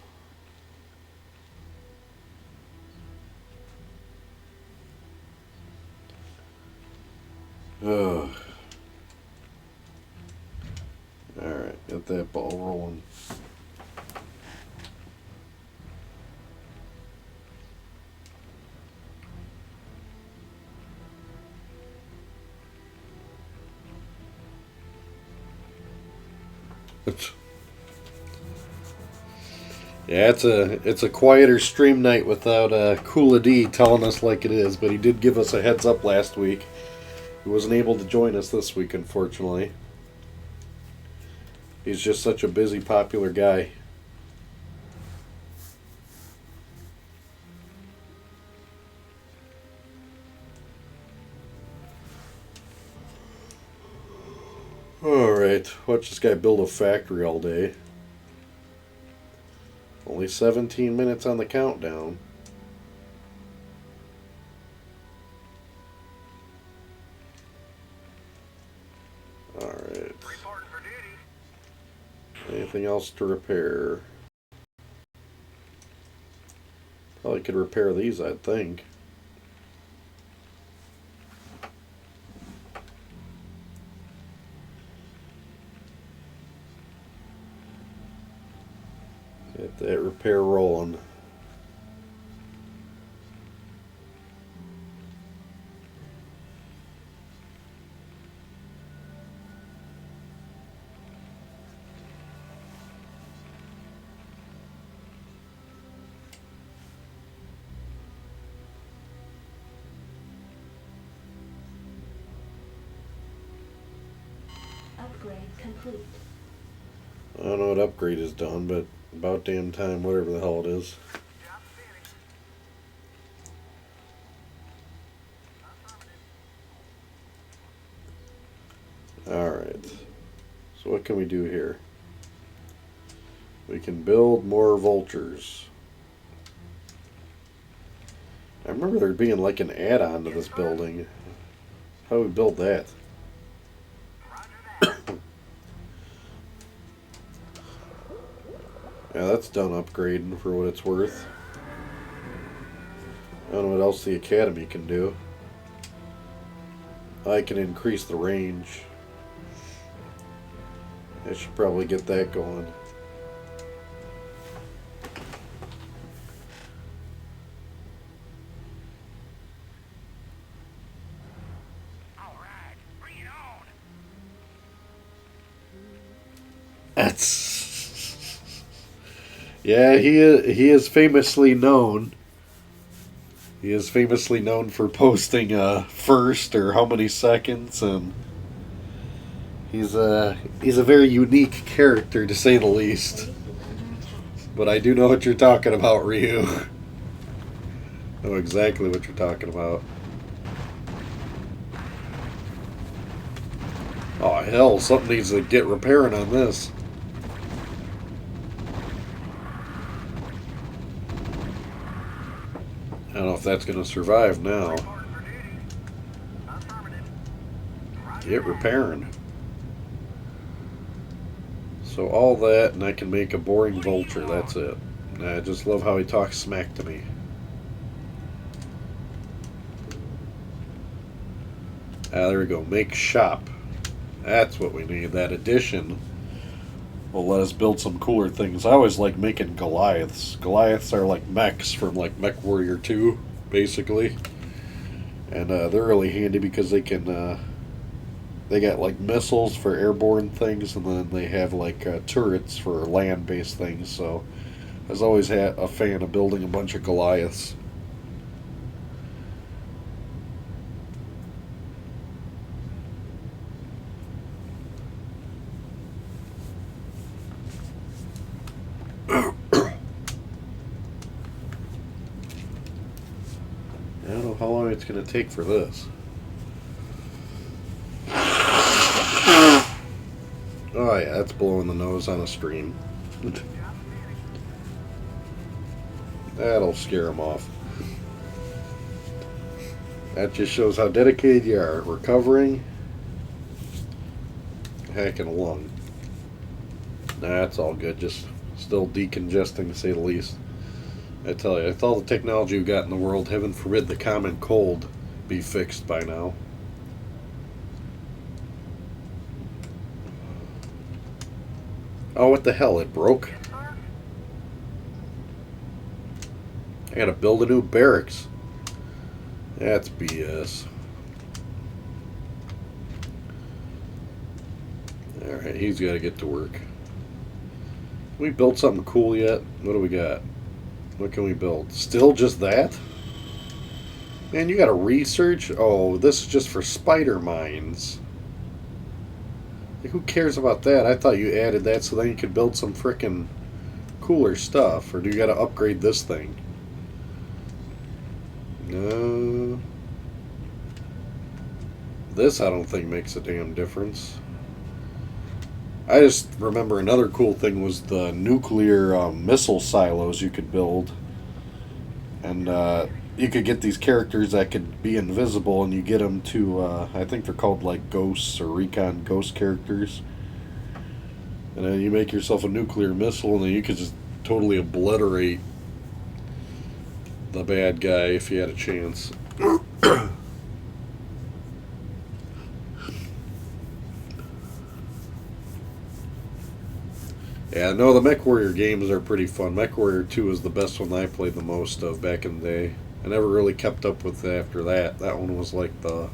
Speaker 1: Ugh. Alright, get that ball rolling. Yeah, it's a quieter stream night without Kula D telling us like it is, but he did give us a heads up last week. He wasn't able to join us this week, unfortunately. He's just such a busy, popular guy. Alright, watch this guy build a factory all day. Only 17 minutes on the countdown. Alright.
Speaker 3: Reporting for duty.
Speaker 1: Anything else to repair? Probably could repair these, I'd think. Get that repair rolling.
Speaker 2: Upgrade complete.
Speaker 1: I don't know what upgrade is done, but about damn time, whatever the hell it is.
Speaker 3: Job finished.
Speaker 1: Alright. So what can we do here? We can build more vultures. I remember there being like an add-on to this building. How do we build that? Yeah, that's done upgrading for what it's worth. I don't know what else the academy can do. I can increase the range. I should probably get that going.
Speaker 3: All right, bring it on.
Speaker 1: That's yeah. He is famously known. He is famously known for posting first or how many seconds, and he's a very unique character to say the least.
Speaker 2: Base is under attack.
Speaker 1: But I do know what you're talking about, Ryu. I know exactly what you're talking about. Oh hell, something needs to get repairing on this. don't know if that's going to survive now.
Speaker 3: Reporting for duty. Affirmative. Roger
Speaker 1: Get
Speaker 3: that.
Speaker 1: repairing. So all that, and I can make a boring vulture. That's it. I just love how he talks smack to me. Ah, there we go. Make shop. That's what we need. That addition will let us build some cooler things. I always like making Goliaths. Goliaths are like mechs from like Mech Warrior 2, basically. And they're really handy because they can, they got like missiles for airborne things, and then they have like turrets for land-based things. So I was always a fan of building a bunch of Goliaths. I don't know how long it's going to take for this. Oh yeah, that's blowing the nose on a stream. That'll scare him off. That just shows how dedicated you are. Recovering, hacking along. That's all good. Just still decongesting, to say the least. I tell you, with all the technology we've got in the world, heaven forbid the common cold be fixed by now. Oh, what the hell? It broke?
Speaker 3: Yes, sir.
Speaker 1: I gotta build a new barracks. That's BS. Alright, he's gotta get to work. We built something cool yet? What do we got? What can we build? Still just that? Man, you gotta research? Oh, this is just for spider mines. Like, who cares about that? I thought you added that so then you could build some frickin' cooler stuff. Or do you gotta upgrade this thing? No. This I don't think makes a damn difference. I just remember another cool thing was the nuclear missile silos you could build. And you could get these characters that could be invisible, and you get them to, I think they're called like ghosts or recon ghost characters. And then you make yourself a nuclear missile, and then you could just totally obliterate the bad guy if you had a chance. Yeah, no, the Mech Warrior games are pretty fun. Mech Warrior 2 is the best one I played the most of back in the day. I never really kept up with it after that. That one was like the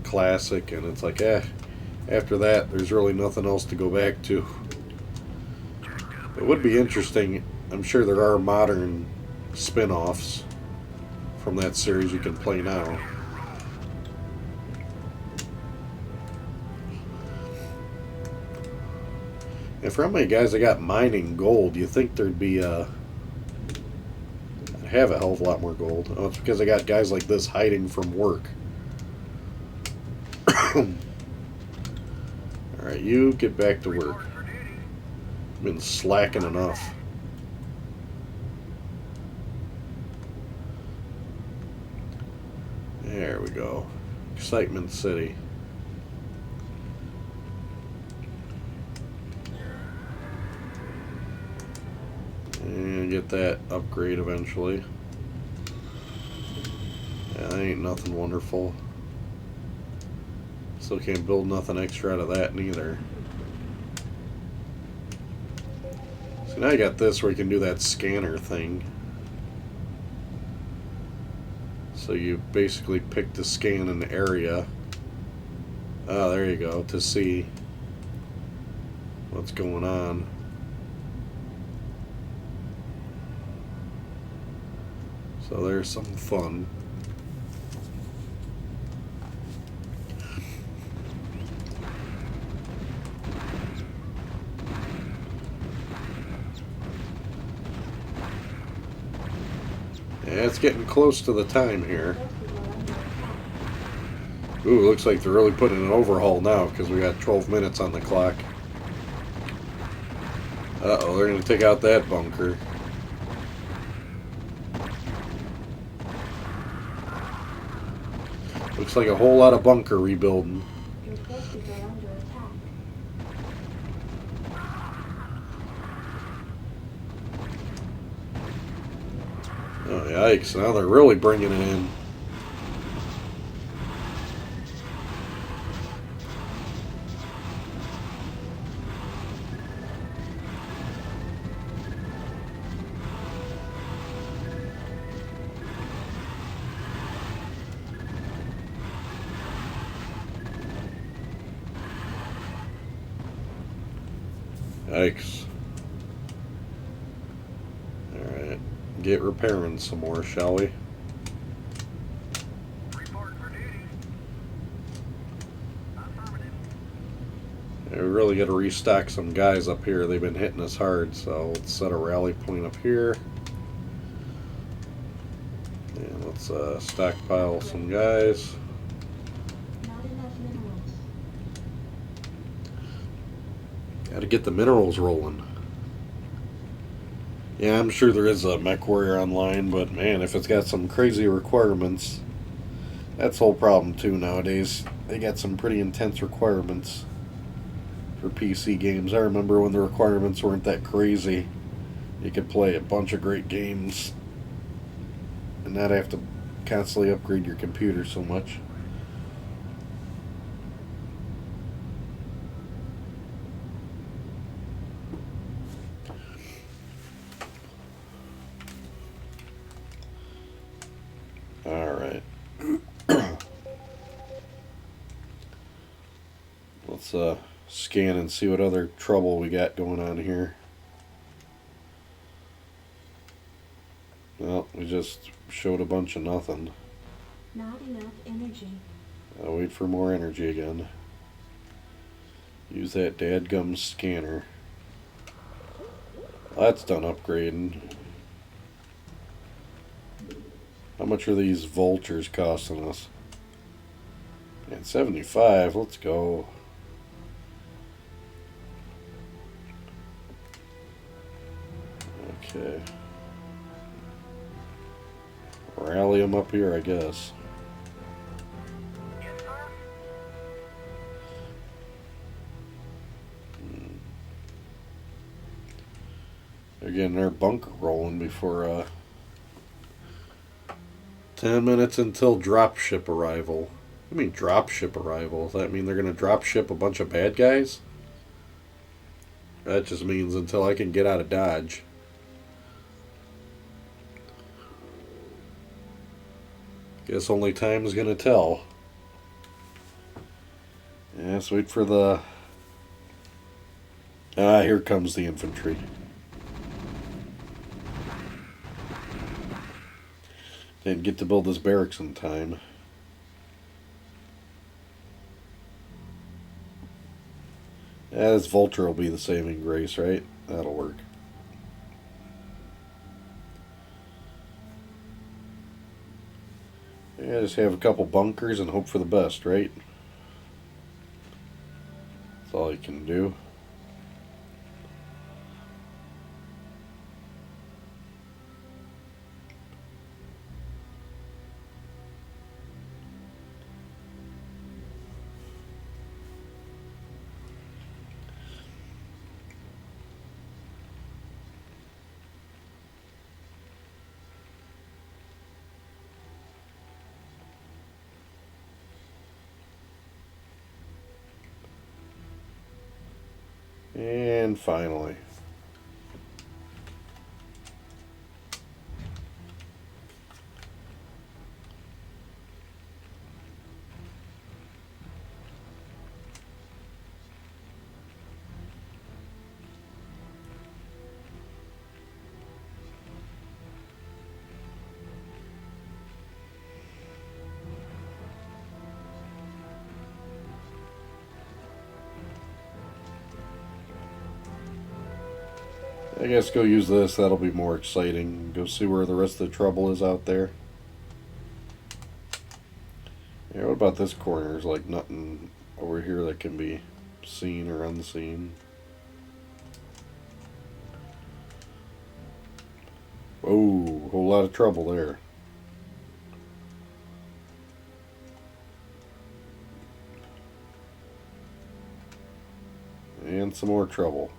Speaker 1: classic, and it's like, after that, there's really nothing else to go back to. It would be interesting. I'm sure there are modern spin-offs from that series you can play now. And for how many guys I got mining gold, you think there'd be I'd have a hell of a lot more gold. Oh, it's because I got guys like this hiding from work. Alright, you get back to work.
Speaker 3: Reporting for duty.
Speaker 1: Been slacking enough. There we go. Excitement City. And get that upgrade eventually. Yeah, that ain't nothing wonderful. Still can't build nothing extra out of that neither. So now you got this where you can do that scanner thing. So you basically pick to scan an area. Oh, there you go, to see what's going on. So there's some fun. Yeah, it's getting close to the time here. Ooh, looks like they're really putting an overhaul now because we got 12 minutes on the clock. Uh-oh, they're going to take out that bunker. Looks like a whole lot of bunker rebuilding.
Speaker 2: Your forces are under attack.
Speaker 1: Oh, yikes. Now they're really bringing it in. Yikes. Alright. Get repairing some more, shall we?
Speaker 3: Report for duty. Affirmative.
Speaker 1: Yeah, we really got to restock some guys up here. They've been hitting us hard, so let's set a rally point up here. And let's stockpile some guys.
Speaker 2: Not enough minerals.
Speaker 1: Got to get the minerals rolling. Yeah, I'm sure there is a mech warrior online, but man, if it's got some crazy requirements, that's the whole problem too nowadays. They got some pretty intense requirements for PC games. I remember when the requirements weren't that crazy. You could play a bunch of great games and not have to constantly upgrade your computer so much. Alright. Let's scan and see what other trouble we got going on here. Well, we just showed a bunch of nothing.
Speaker 2: Not enough energy.
Speaker 1: I'll wait for more energy again. Use that dadgum scanner. That's done upgrading. How much are these vultures costing us? And 75, let's go. Okay. Rally them up here, I guess.
Speaker 3: Yes, sir.
Speaker 1: They're getting their bunker rolling before 10 minutes until dropship arrival. I mean dropship arrival. Does that mean they're going to dropship a bunch of bad guys? That just means until I can get out of Dodge. Guess only time is going to tell. Yeah, let's wait for the... Ah, here comes the infantry. Didn't get to build this barracks in time. Yeah, this vulture will be the saving grace, right? That'll work. Yeah, just have a couple bunkers and hope for the best, right? That's all you can do. And finally. I guess go use this, that'll be more exciting. Go see where the rest of the trouble is out there. Yeah, what about this corner? There's like nothing over here that can be seen or unseen. Whoa, whole lot of trouble there. some more trouble.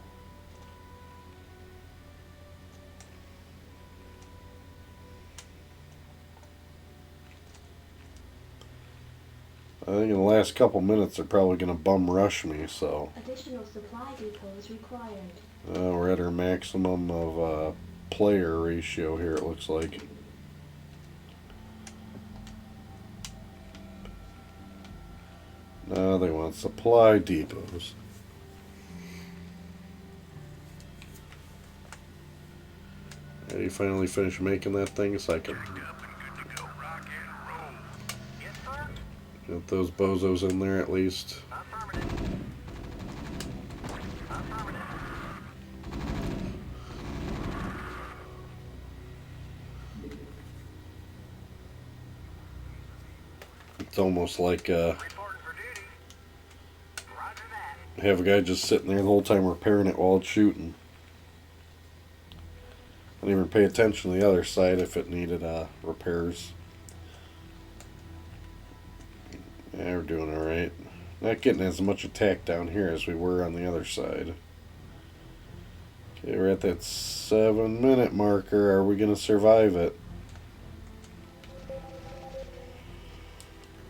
Speaker 1: I think in the last couple minutes they're probably going to bum rush me, so
Speaker 2: Additional supply depots required.
Speaker 1: we're at our maximum of player ratio here, it looks like. Now they want supply depots. And you finally finished making that thing so I can
Speaker 3: Up and good to go. Rock and roll. Yes, sir.
Speaker 1: get those bozos in there at least.
Speaker 3: Affirmative. Affirmative.
Speaker 1: It's almost like
Speaker 3: Reporting for duty. Roger that.
Speaker 1: have a guy just sitting there the whole time repairing it while it's shooting. I didn't even pay attention to the other side if it needed repairs. Yeah, we're doing alright. Not getting as much attack down here as we were on the other side. Okay, we're at that 7-minute marker. Are we going to survive it?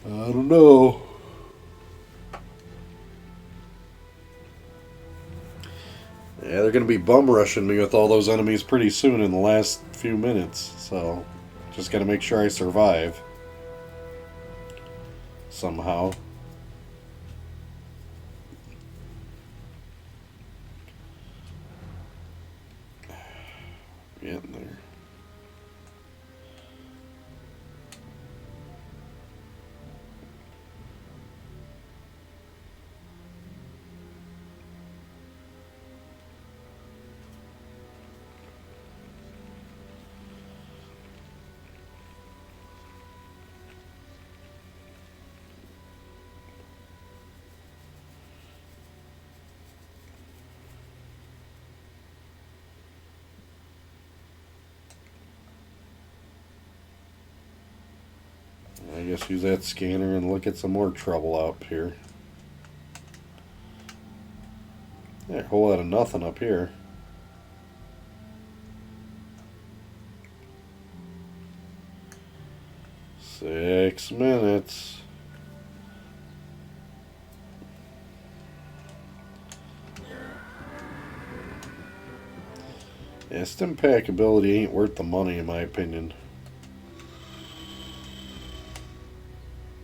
Speaker 1: I don't know. Yeah, they're going to be bum rushing me with all those enemies pretty soon in the last few minutes. So, just got to make sure I survive. Somehow. Getting there. I guess use that scanner and look at some more trouble up here. Yeah, a whole lot of nothing up here. Six minutes. Yeah, stim pack ability ain't worth the money in my opinion.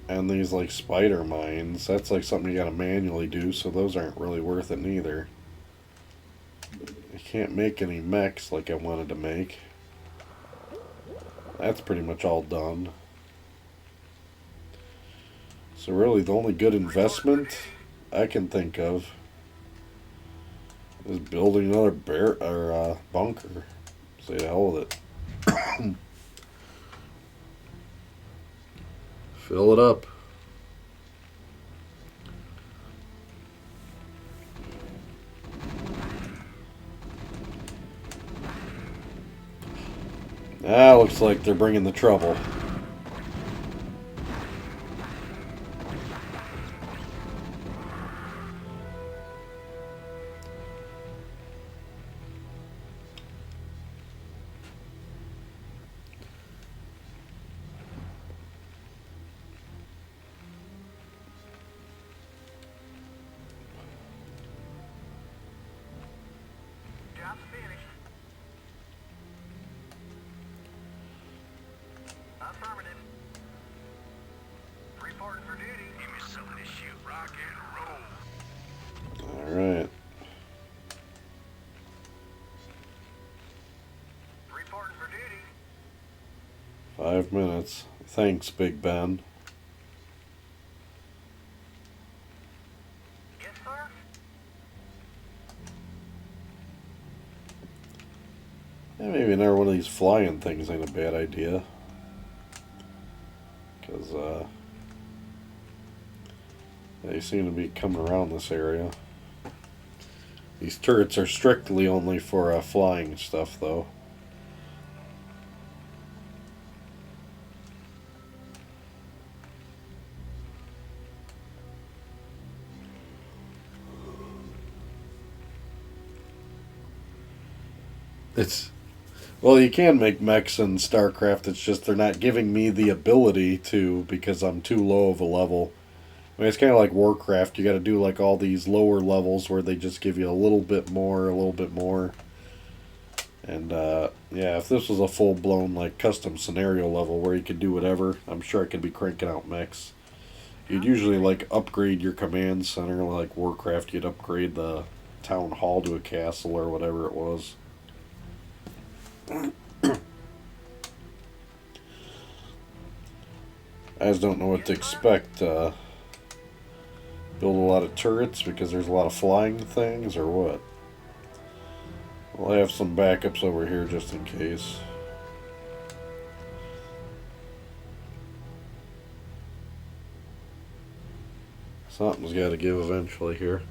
Speaker 1: And these like spider mines, that's like something you gotta manually do, so those aren't really worth it neither. I can't make any mechs like I wanted to make. That's pretty much all done. So really the only good investment I can think of is building another bunker. Say the hell with it. Fill it up. Ah, looks like they're bringing the trouble.
Speaker 3: Job's finished. Affirmative. Reporting for duty. Give me something to shoot. Rock and roll.
Speaker 1: Alright.
Speaker 3: Reporting for duty.
Speaker 1: 5 minutes. Thanks, Big Ben.
Speaker 3: Yes, sir.
Speaker 1: Yeah, maybe another one of these flying things ain't a bad idea. Because, they seem to be coming around this area. These turrets are strictly only for flying stuff, though. It's well, you can make mechs in StarCraft. It's just they're not giving me the ability to because I'm too low of a level. I mean, it's kind of like Warcraft. You got to do like all these lower levels where they just give you a little bit more, a little bit more. And yeah, if this was a full blown like custom scenario level where you could do whatever, I'm sure I could be cranking out mechs. You'd usually like upgrade your command center, like Warcraft. You'd upgrade the town hall to a castle or whatever it was. I just don't know what to expect. Build a lot of turrets because there's a lot of flying things, or what? We'll have some backups over here just in case. Something's got to give eventually here.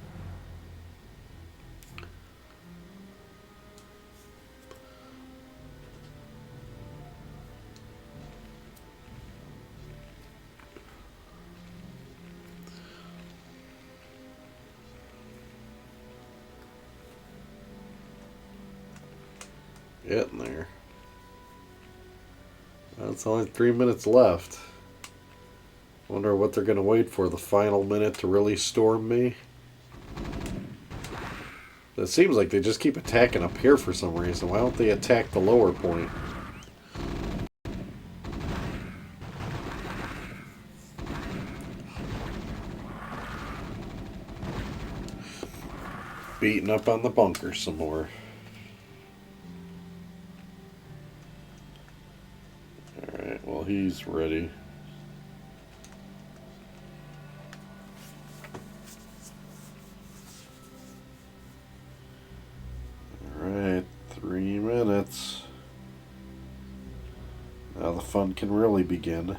Speaker 1: Getting there. That's only 3 minutes left. Wonder what they're going to wait for, the final minute to really storm me. It seems like they just keep attacking up here for some reason. Why don't they attack the lower point? Beating up on the bunker some more. Alright, well, he's ready. Alright, 3 minutes. Now the fun can really begin.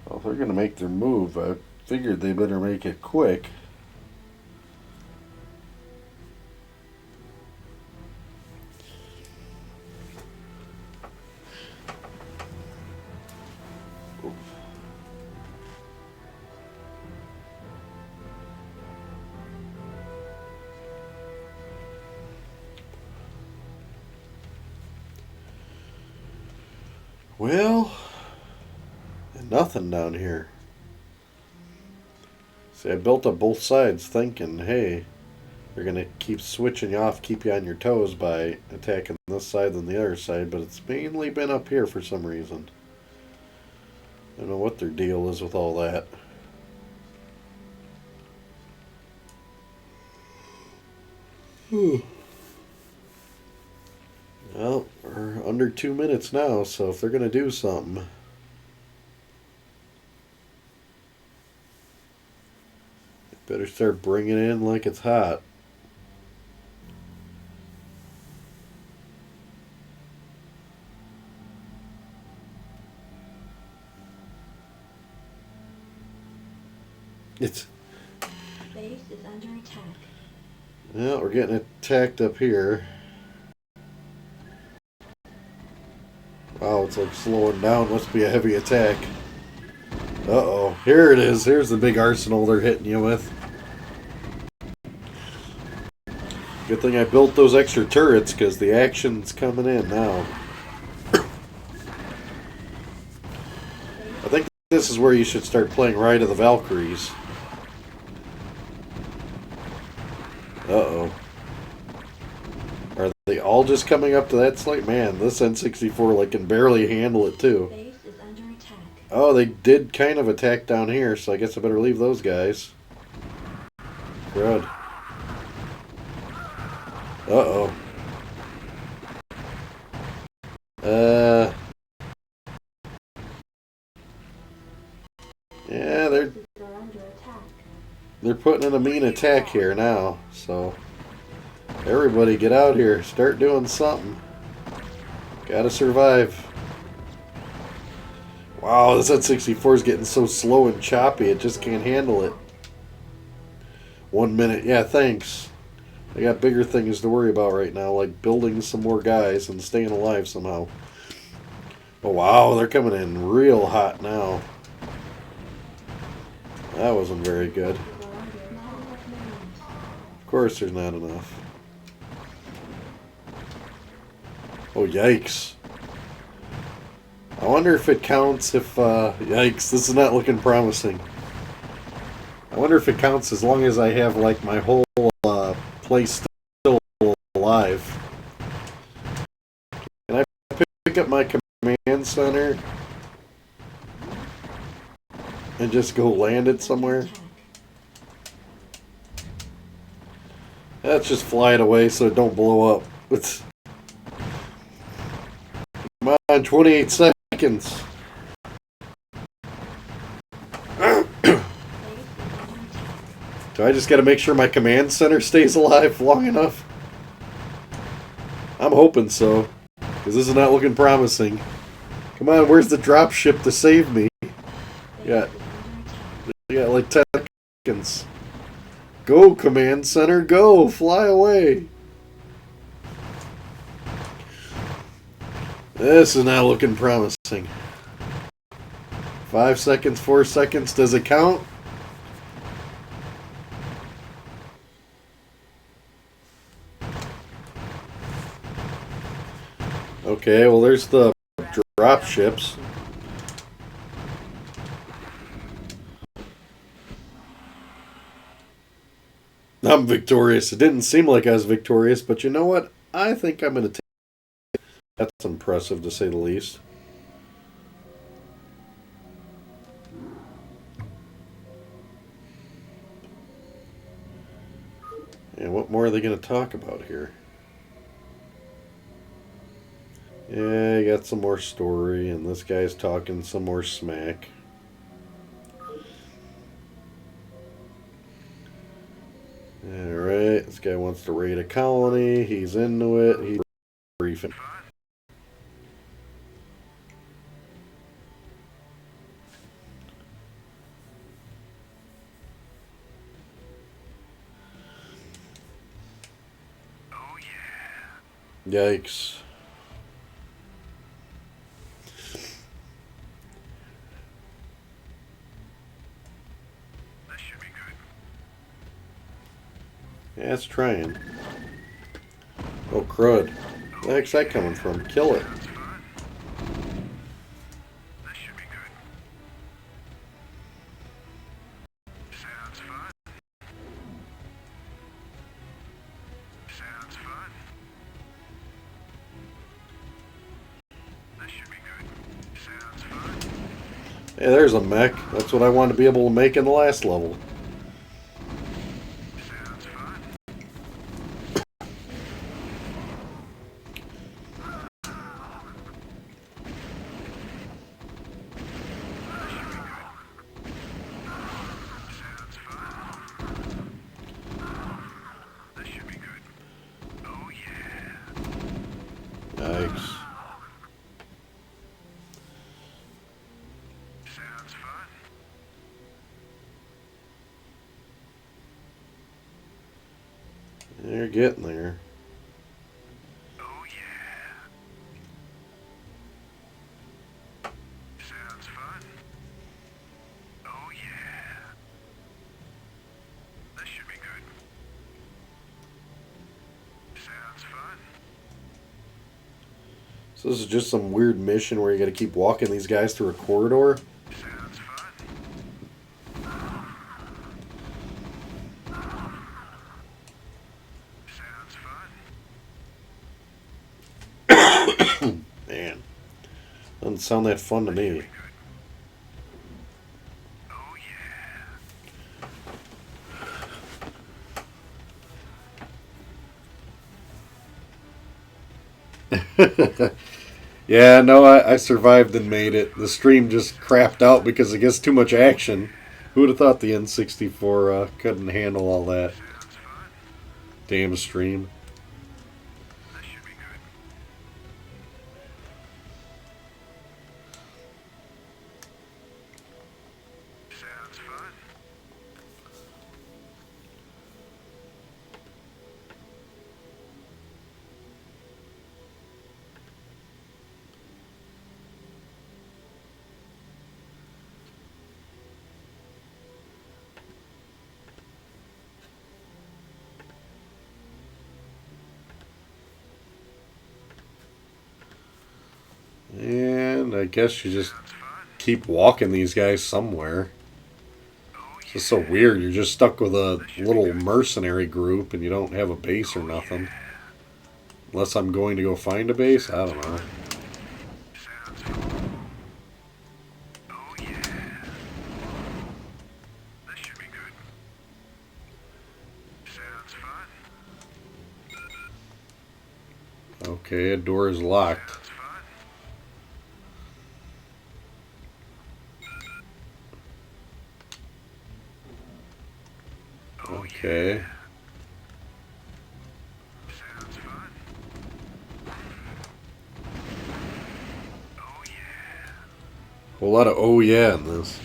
Speaker 1: Well, if they're going to make their move, I figured they better make it quick. Well, nothing down here. See, I built up both sides thinking, hey, they're going to keep switching you off, keep you on your toes by attacking this side than the other side, but it's mainly been up here for some reason. I don't know what their deal is with all that. Well, we're under 2 minutes now, so if they're going to do something... better start bringing it in like it's hot. It's...
Speaker 2: Base is under attack.
Speaker 1: yeah, we're getting attacked up here. Wow, it's like slowing down. Must be a heavy attack. Uh-oh. Here it is. Here's the big arsenal they're hitting you with. Good thing I built those extra turrets, because the action's coming in now. I think this is where you should start playing Ride of the Valkyries. Uh-oh. Are they all just coming up to that slate? Man, this N64 like can barely handle it too.
Speaker 2: Base is under attack.
Speaker 1: Oh, they did kind of attack down here, so I guess I better leave those guys. Good. Uh-oh. Yeah, they're
Speaker 2: under attack.
Speaker 1: they're putting in a mean attack here now, so everybody get out here, start doing something. Gotta survive. Wow, this N64 is getting so slow and choppy, it just can't handle it. 1 minute. Yeah, thanks. I got bigger things to worry about right now, like building some more guys and staying alive somehow. Oh, wow, they're coming in real hot now. That wasn't very good. Of course there's not enough. Oh, yikes. I wonder if it counts if, yikes, this is not looking promising. I wonder if it counts as long as I have, like, my whole, place still alive. Can I pick up my command center and just go land it somewhere? Let's just fly it away so it don't blow up. Come on, 28 seconds. Do I just gotta make sure my command center stays alive long enough? I'm hoping so, because this is not looking promising. Come on, where's the drop ship to save me? Yeah, like 10 seconds. Go, command center, go! Fly away! This is not looking promising. 5 seconds, 4 seconds, does it count? Okay, well there's the drop ships. I'm victorious. It didn't seem like I was victorious, but you know what? I think I'm going to take it. That's impressive, to say the least. And what more are they going to talk about here? Yeah, you got some more story, and this guy's talking some more smack. Alright, this guy wants to raid a colony. He's into it. He's briefing.
Speaker 3: Oh yeah.
Speaker 1: Yikes.
Speaker 3: This should be good.
Speaker 1: Yeah, it's trying. Oh, crud. Where the heck's that coming from? Kill it.
Speaker 3: Sounds fun. This should be good. Sounds fun. Sounds fun. This should be good. Sounds fun.
Speaker 1: Hey, there's a mech. That's what I wanted to be able to make in the last level.
Speaker 3: Sounds fun. This should be good. Oh yeah.
Speaker 1: Yikes.
Speaker 3: Sounds fun.
Speaker 1: They're getting there.
Speaker 3: Oh yeah. Sounds fun. Oh yeah. This should be good. Sounds fun.
Speaker 1: So this is just some weird mission where you gotta keep walking these guys through a corridor?
Speaker 3: Sounds fun. Sounds fun.
Speaker 1: Man. Doesn't sound that fun to me.
Speaker 3: Oh yeah.
Speaker 1: Yeah, no, I survived and made it. The stream just crapped out because it gets too much action. Who would have thought the N64 couldn't handle all that?
Speaker 3: Sounds fun.
Speaker 1: Damn stream.
Speaker 3: This should be good. fun.
Speaker 1: And I guess you just
Speaker 3: Sounds fun.
Speaker 1: keep walking these guys somewhere.
Speaker 3: Oh,
Speaker 1: It's just so weird. You're just stuck with a little mercenary group and you don't have a base or nothing. Unless I'm going to go find a base? I don't know.
Speaker 3: sounds fun. Oh, yeah. This should be good. Sounds fun.
Speaker 1: Okay, a door is locked.
Speaker 3: Sounds fun. Oh,
Speaker 1: Okay.
Speaker 3: sounds fun. Oh, yeah.
Speaker 1: Whole lot of oh yeah in this.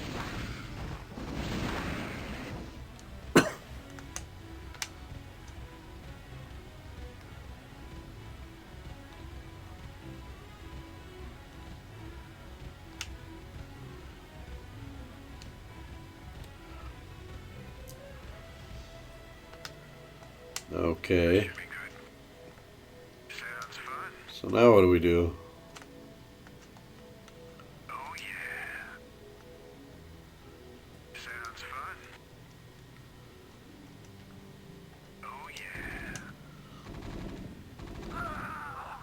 Speaker 1: Okay.
Speaker 3: Should be good. Sounds fun.
Speaker 1: So now what do we do?
Speaker 3: Oh, yeah. Sounds fun. Oh, yeah.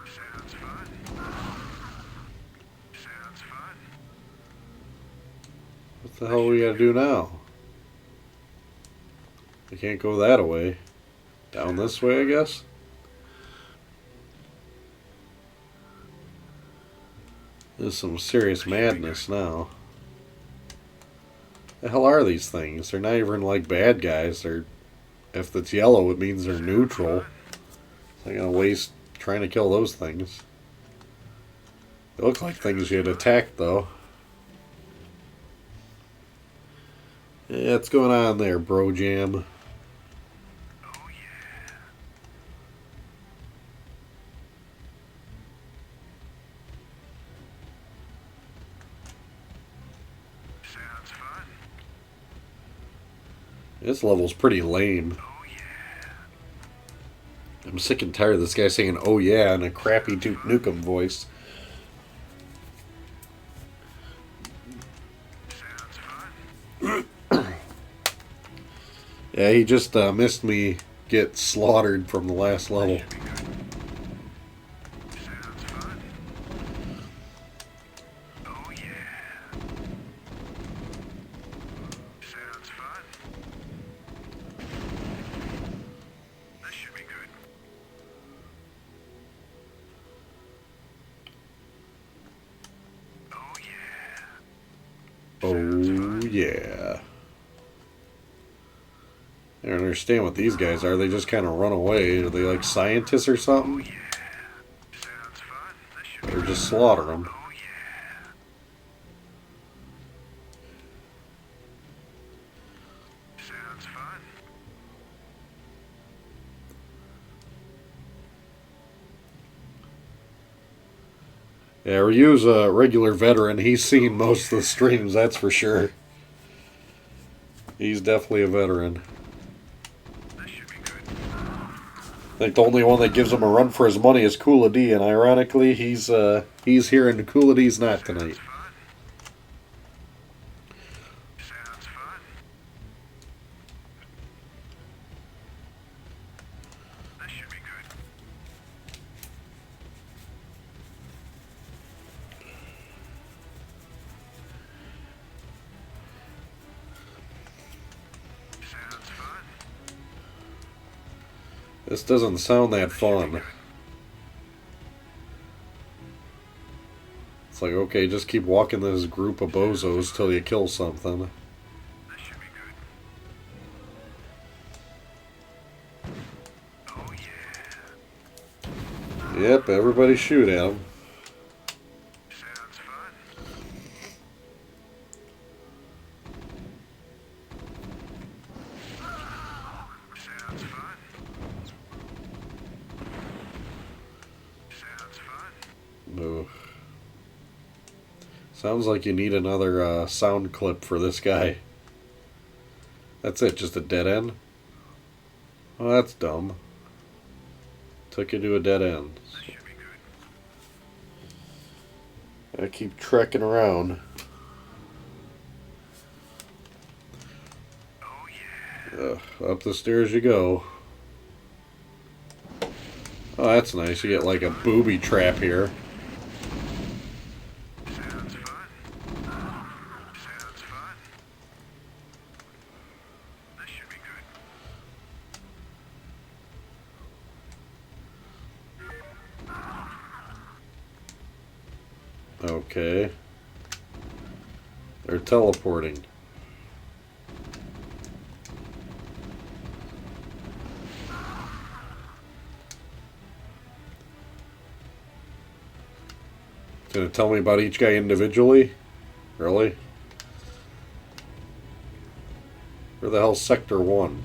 Speaker 3: Sounds fun. Sounds fun.
Speaker 1: What the hell we gotta do now? We can't go that way. Down this way, I guess? There's some serious madness now. The hell are these things? They're not even like bad guys. They're, if it's yellow, it means they're neutral. So I'm gonna waste trying to kill those things. They look like things you'd attack, though. Yeah, what's going on there, bro jam?
Speaker 3: Oh, yeah. Sounds fun.
Speaker 1: This level's pretty lame.
Speaker 3: Oh, yeah.
Speaker 1: I'm sick and tired of this guy saying "oh yeah" in a crappy Duke Nukem voice.
Speaker 3: Sounds fun.
Speaker 1: Yeah, he just missed me get slaughtered from the last level.
Speaker 3: Should be good. Sounds fun. Oh, yeah. Sounds fun. This should be good. Oh, yeah.
Speaker 1: Oh yeah. I don't understand what these guys are. They just kind of run away. Are they like scientists or
Speaker 3: Oh,
Speaker 1: something?
Speaker 3: yeah. Sounds fun. This should be
Speaker 1: Or
Speaker 3: good.
Speaker 1: just slaughter them?
Speaker 3: Oh, yeah. Sounds fun.
Speaker 1: Yeah, Ryu's a regular veteran. He's seen most of the streams, that's for sure. He's definitely a veteran.
Speaker 3: This should be good.
Speaker 1: I think the only one that gives him a run for his money is Kula D, and ironically, he's here and Kula D's not tonight.
Speaker 3: Sounds fun. Sounds fun. This should be good. Sounds fun.
Speaker 1: This doesn't sound that fun. It's like, okay, just keep walking this group of bozos till you kill something.
Speaker 3: This should be good. Oh, yeah.
Speaker 1: Yep, everybody shoot at him.
Speaker 3: Sounds fun.
Speaker 1: Sounds like you need another sound clip for this guy. That's it, just a dead end? Oh, that's dumb. Took you to a dead end.
Speaker 3: This should be good.
Speaker 1: I keep trekking around.
Speaker 3: Oh yeah.
Speaker 1: Up the stairs you go. Oh, that's nice. You get like a booby trap here.
Speaker 3: Sounds fun. Sounds fun. This should be good.
Speaker 1: Okay. They're teleporting. Gonna tell me about each guy individually? Really? Where the hell's Sector 1?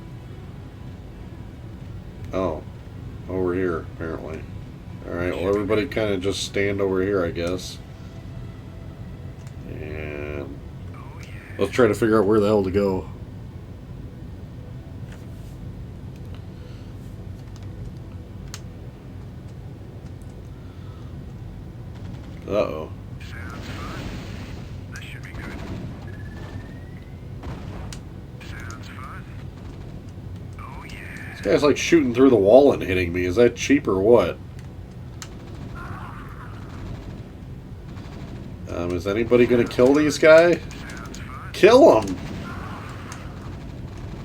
Speaker 1: Oh. Over here, apparently. Alright, well everybody kind of just stand over here, I guess. And let's try to figure out where the hell to go. Uh-oh.
Speaker 3: Sounds fun. This should be good. Sounds fun. Oh yeah.
Speaker 1: This guy's like shooting through the wall and hitting me. Is that cheap or what? Is anybody gonna kill these guys?
Speaker 3: Sounds fun.
Speaker 1: Kill them!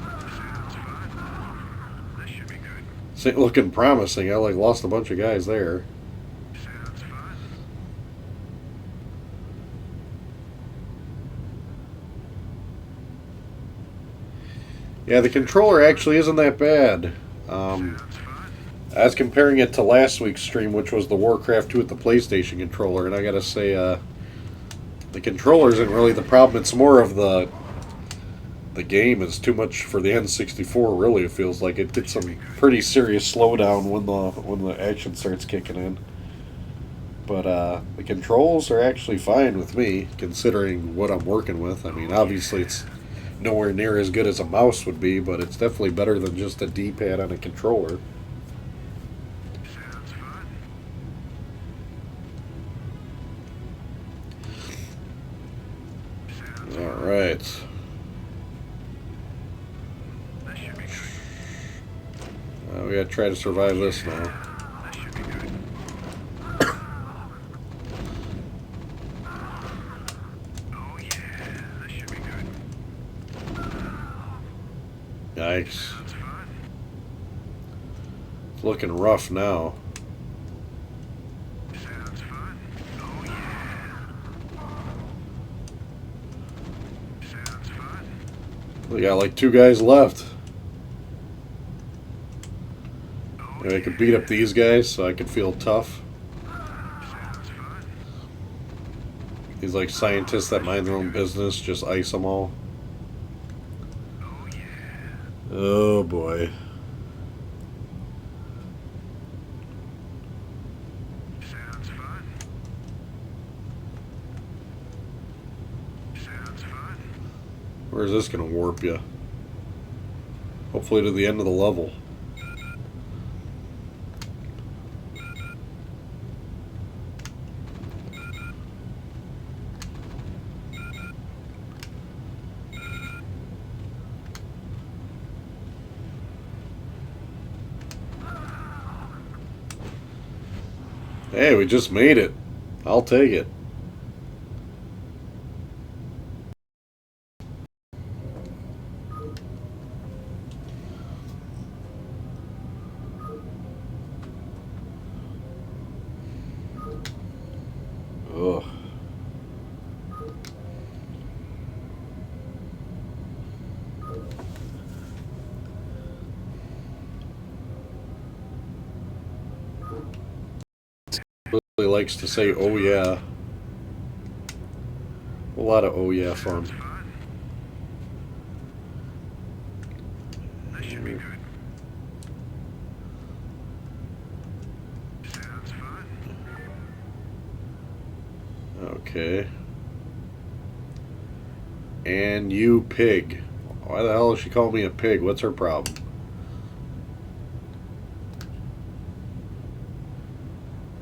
Speaker 3: Sounds fun. This should be good.
Speaker 1: This ain't looking promising. I like lost a bunch of guys there.
Speaker 3: Sounds fun.
Speaker 1: Yeah, the controller actually isn't that bad.
Speaker 3: Sounds fun.
Speaker 1: I was comparing it to last week's stream, which was the Warcraft 2 with the PlayStation controller, and I gotta say, the controller isn't really the problem. It's more of the game is too much for the N64. Really, it feels like it gets some pretty serious slowdown when the action starts kicking in. But the controls are actually fine with me, considering what I'm working with. I mean, obviously it's nowhere near as good as a mouse would be, but it's definitely better than just a D-pad on a controller.
Speaker 3: Sounds fun. Sounds
Speaker 1: All right.
Speaker 3: This should be good.
Speaker 1: We gotta try to survive this now.
Speaker 3: This should be good. Oh yeah. This should be good.
Speaker 1: Yikes.
Speaker 3: Sounds fun.
Speaker 1: It's looking rough now.
Speaker 3: Sounds fun. Oh yeah. Sounds fun.
Speaker 1: We got like 2 guys left.
Speaker 3: Oh
Speaker 1: Maybe I could beat up these guys so I could feel tough.
Speaker 3: Sounds fun.
Speaker 1: These like scientists that mind their own business, just ice them all.
Speaker 3: Oh yeah.
Speaker 1: Oh boy.
Speaker 3: Sounds fun. Sounds fun.
Speaker 1: Where's this gonna warp you? Hopefully to the end of the level. Hey, we just made it. I'll take it. Ugh. Really likes to say, oh yeah. A lot of oh yeah fun.
Speaker 3: Sounds fun. This should be good. Sounds fun.
Speaker 1: Okay. And you pig. Why the hell does she call me a pig? What's her problem?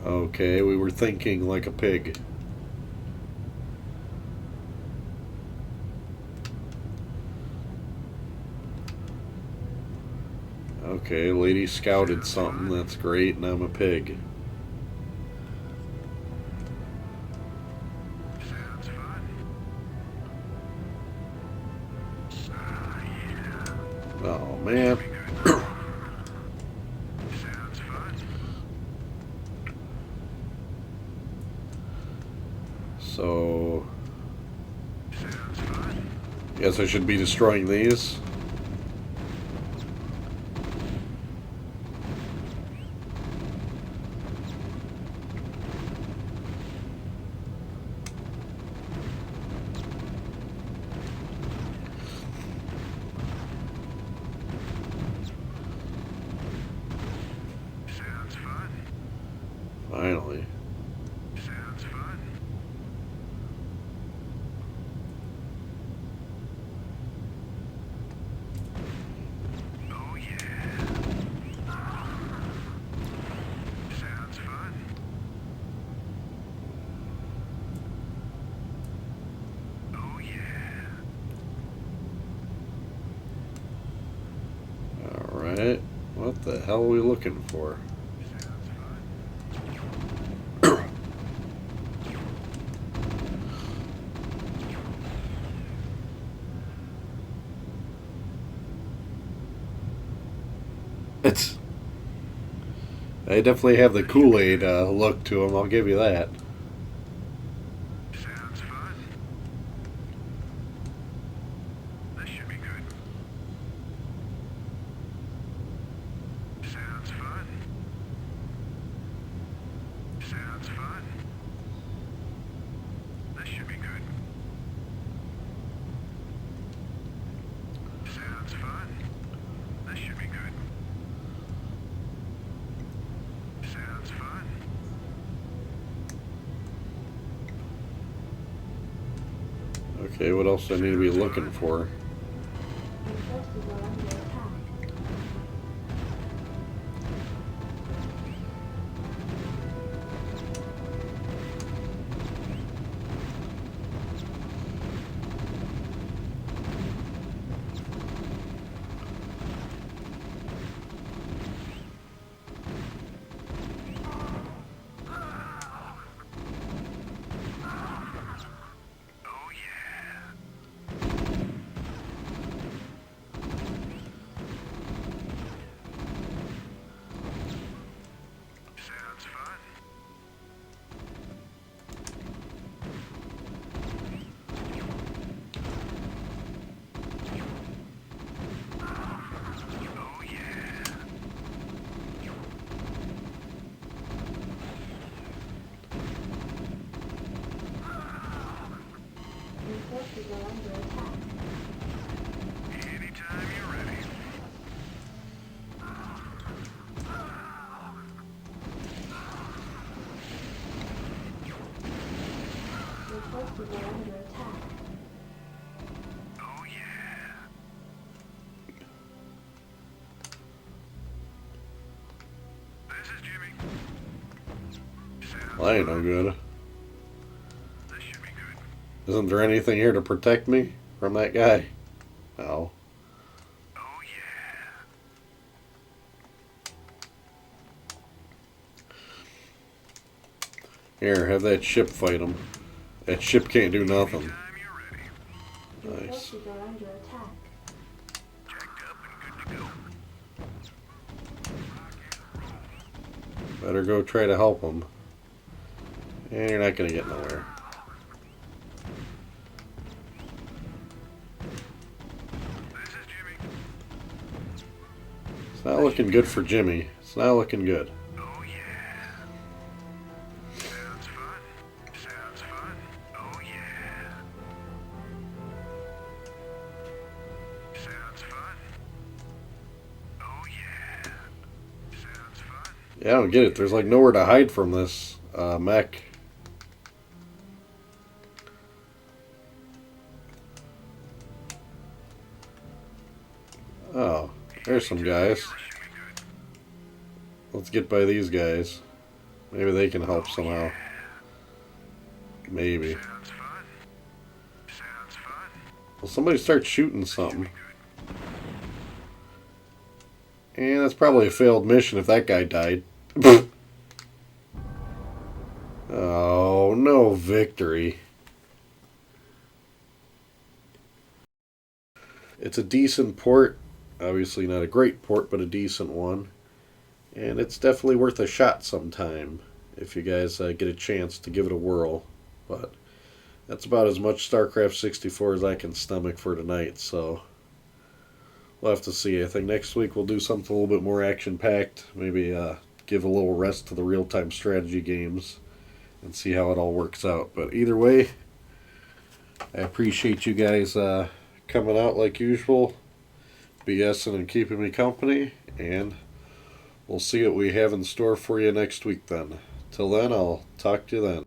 Speaker 1: Okay, we were thinking like a pig. Okay, lady scouted something. That's great, and I'm a pig.
Speaker 3: Sounds fun. Yeah.
Speaker 1: Oh, man.
Speaker 3: Be good. Sounds fun.
Speaker 1: So,
Speaker 3: Sounds fun.
Speaker 1: guess I should be destroying these.
Speaker 3: Sounds fun.
Speaker 1: Finally.
Speaker 3: Sounds fun. Oh yeah. Sounds fun. Oh yeah.
Speaker 1: Alright. What the hell are we looking for?
Speaker 3: Sounds fun.
Speaker 1: It's. They definitely have the Kool-Aid look to them, I'll give you that.
Speaker 3: Sounds fun. This should be good. Sounds fun. Sounds fun. This should be good. Sounds fun. This should be good. Sounds fun.
Speaker 1: Okay, what else do I need to be looking for?
Speaker 2: Your forces are under attack.
Speaker 3: Oh yeah. Sounds fun. Oh yeah.
Speaker 2: Your forces are under attack.
Speaker 3: Anytime you're ready.
Speaker 2: Your forces are under attack.
Speaker 3: Oh yeah. This is Jimmy. Sounds
Speaker 1: Well, that ain't no
Speaker 3: fun.
Speaker 1: good.
Speaker 3: This should be good.
Speaker 1: Isn't there anything here to protect me from that guy? No.
Speaker 3: Oh yeah.
Speaker 1: Here, have that ship fight him. That ship can't do nothing.
Speaker 3: Anytime you're ready.
Speaker 2: Your
Speaker 1: Nice.
Speaker 2: forces are under attack.
Speaker 3: Jacked up and good to go.
Speaker 1: Better go try to help him. And you're not gonna get nowhere.
Speaker 3: This is Jimmy.
Speaker 1: It's not looking good for Jimmy. It's not looking good.
Speaker 3: Oh yeah. Sounds fun. Sounds fun. Oh yeah. Sounds fun. Oh yeah. Sounds fun.
Speaker 1: Yeah, I don't get it. There's like nowhere to hide from this mech. Oh, there's some guys. Let's get by these guys. Maybe they can help somehow. Maybe.
Speaker 3: Sounds fun. Sounds fun.
Speaker 1: Well, somebody start shooting something. And that's probably a failed mission if that guy died. Oh, no victory. It's a decent port. Obviously not a great port, but a decent one. And it's definitely worth a shot sometime if you guys get a chance to give it a whirl. But that's about as much StarCraft 64 as I can stomach for tonight, so we'll have to see. I think next week we'll do something a little bit more action-packed. Maybe give a little rest to the real-time strategy games and see how it all works out. But either way, I appreciate you guys coming out like usual, BSing and keeping me company, and we'll see what we have in store for you next week then. Till then, I'll talk to you then.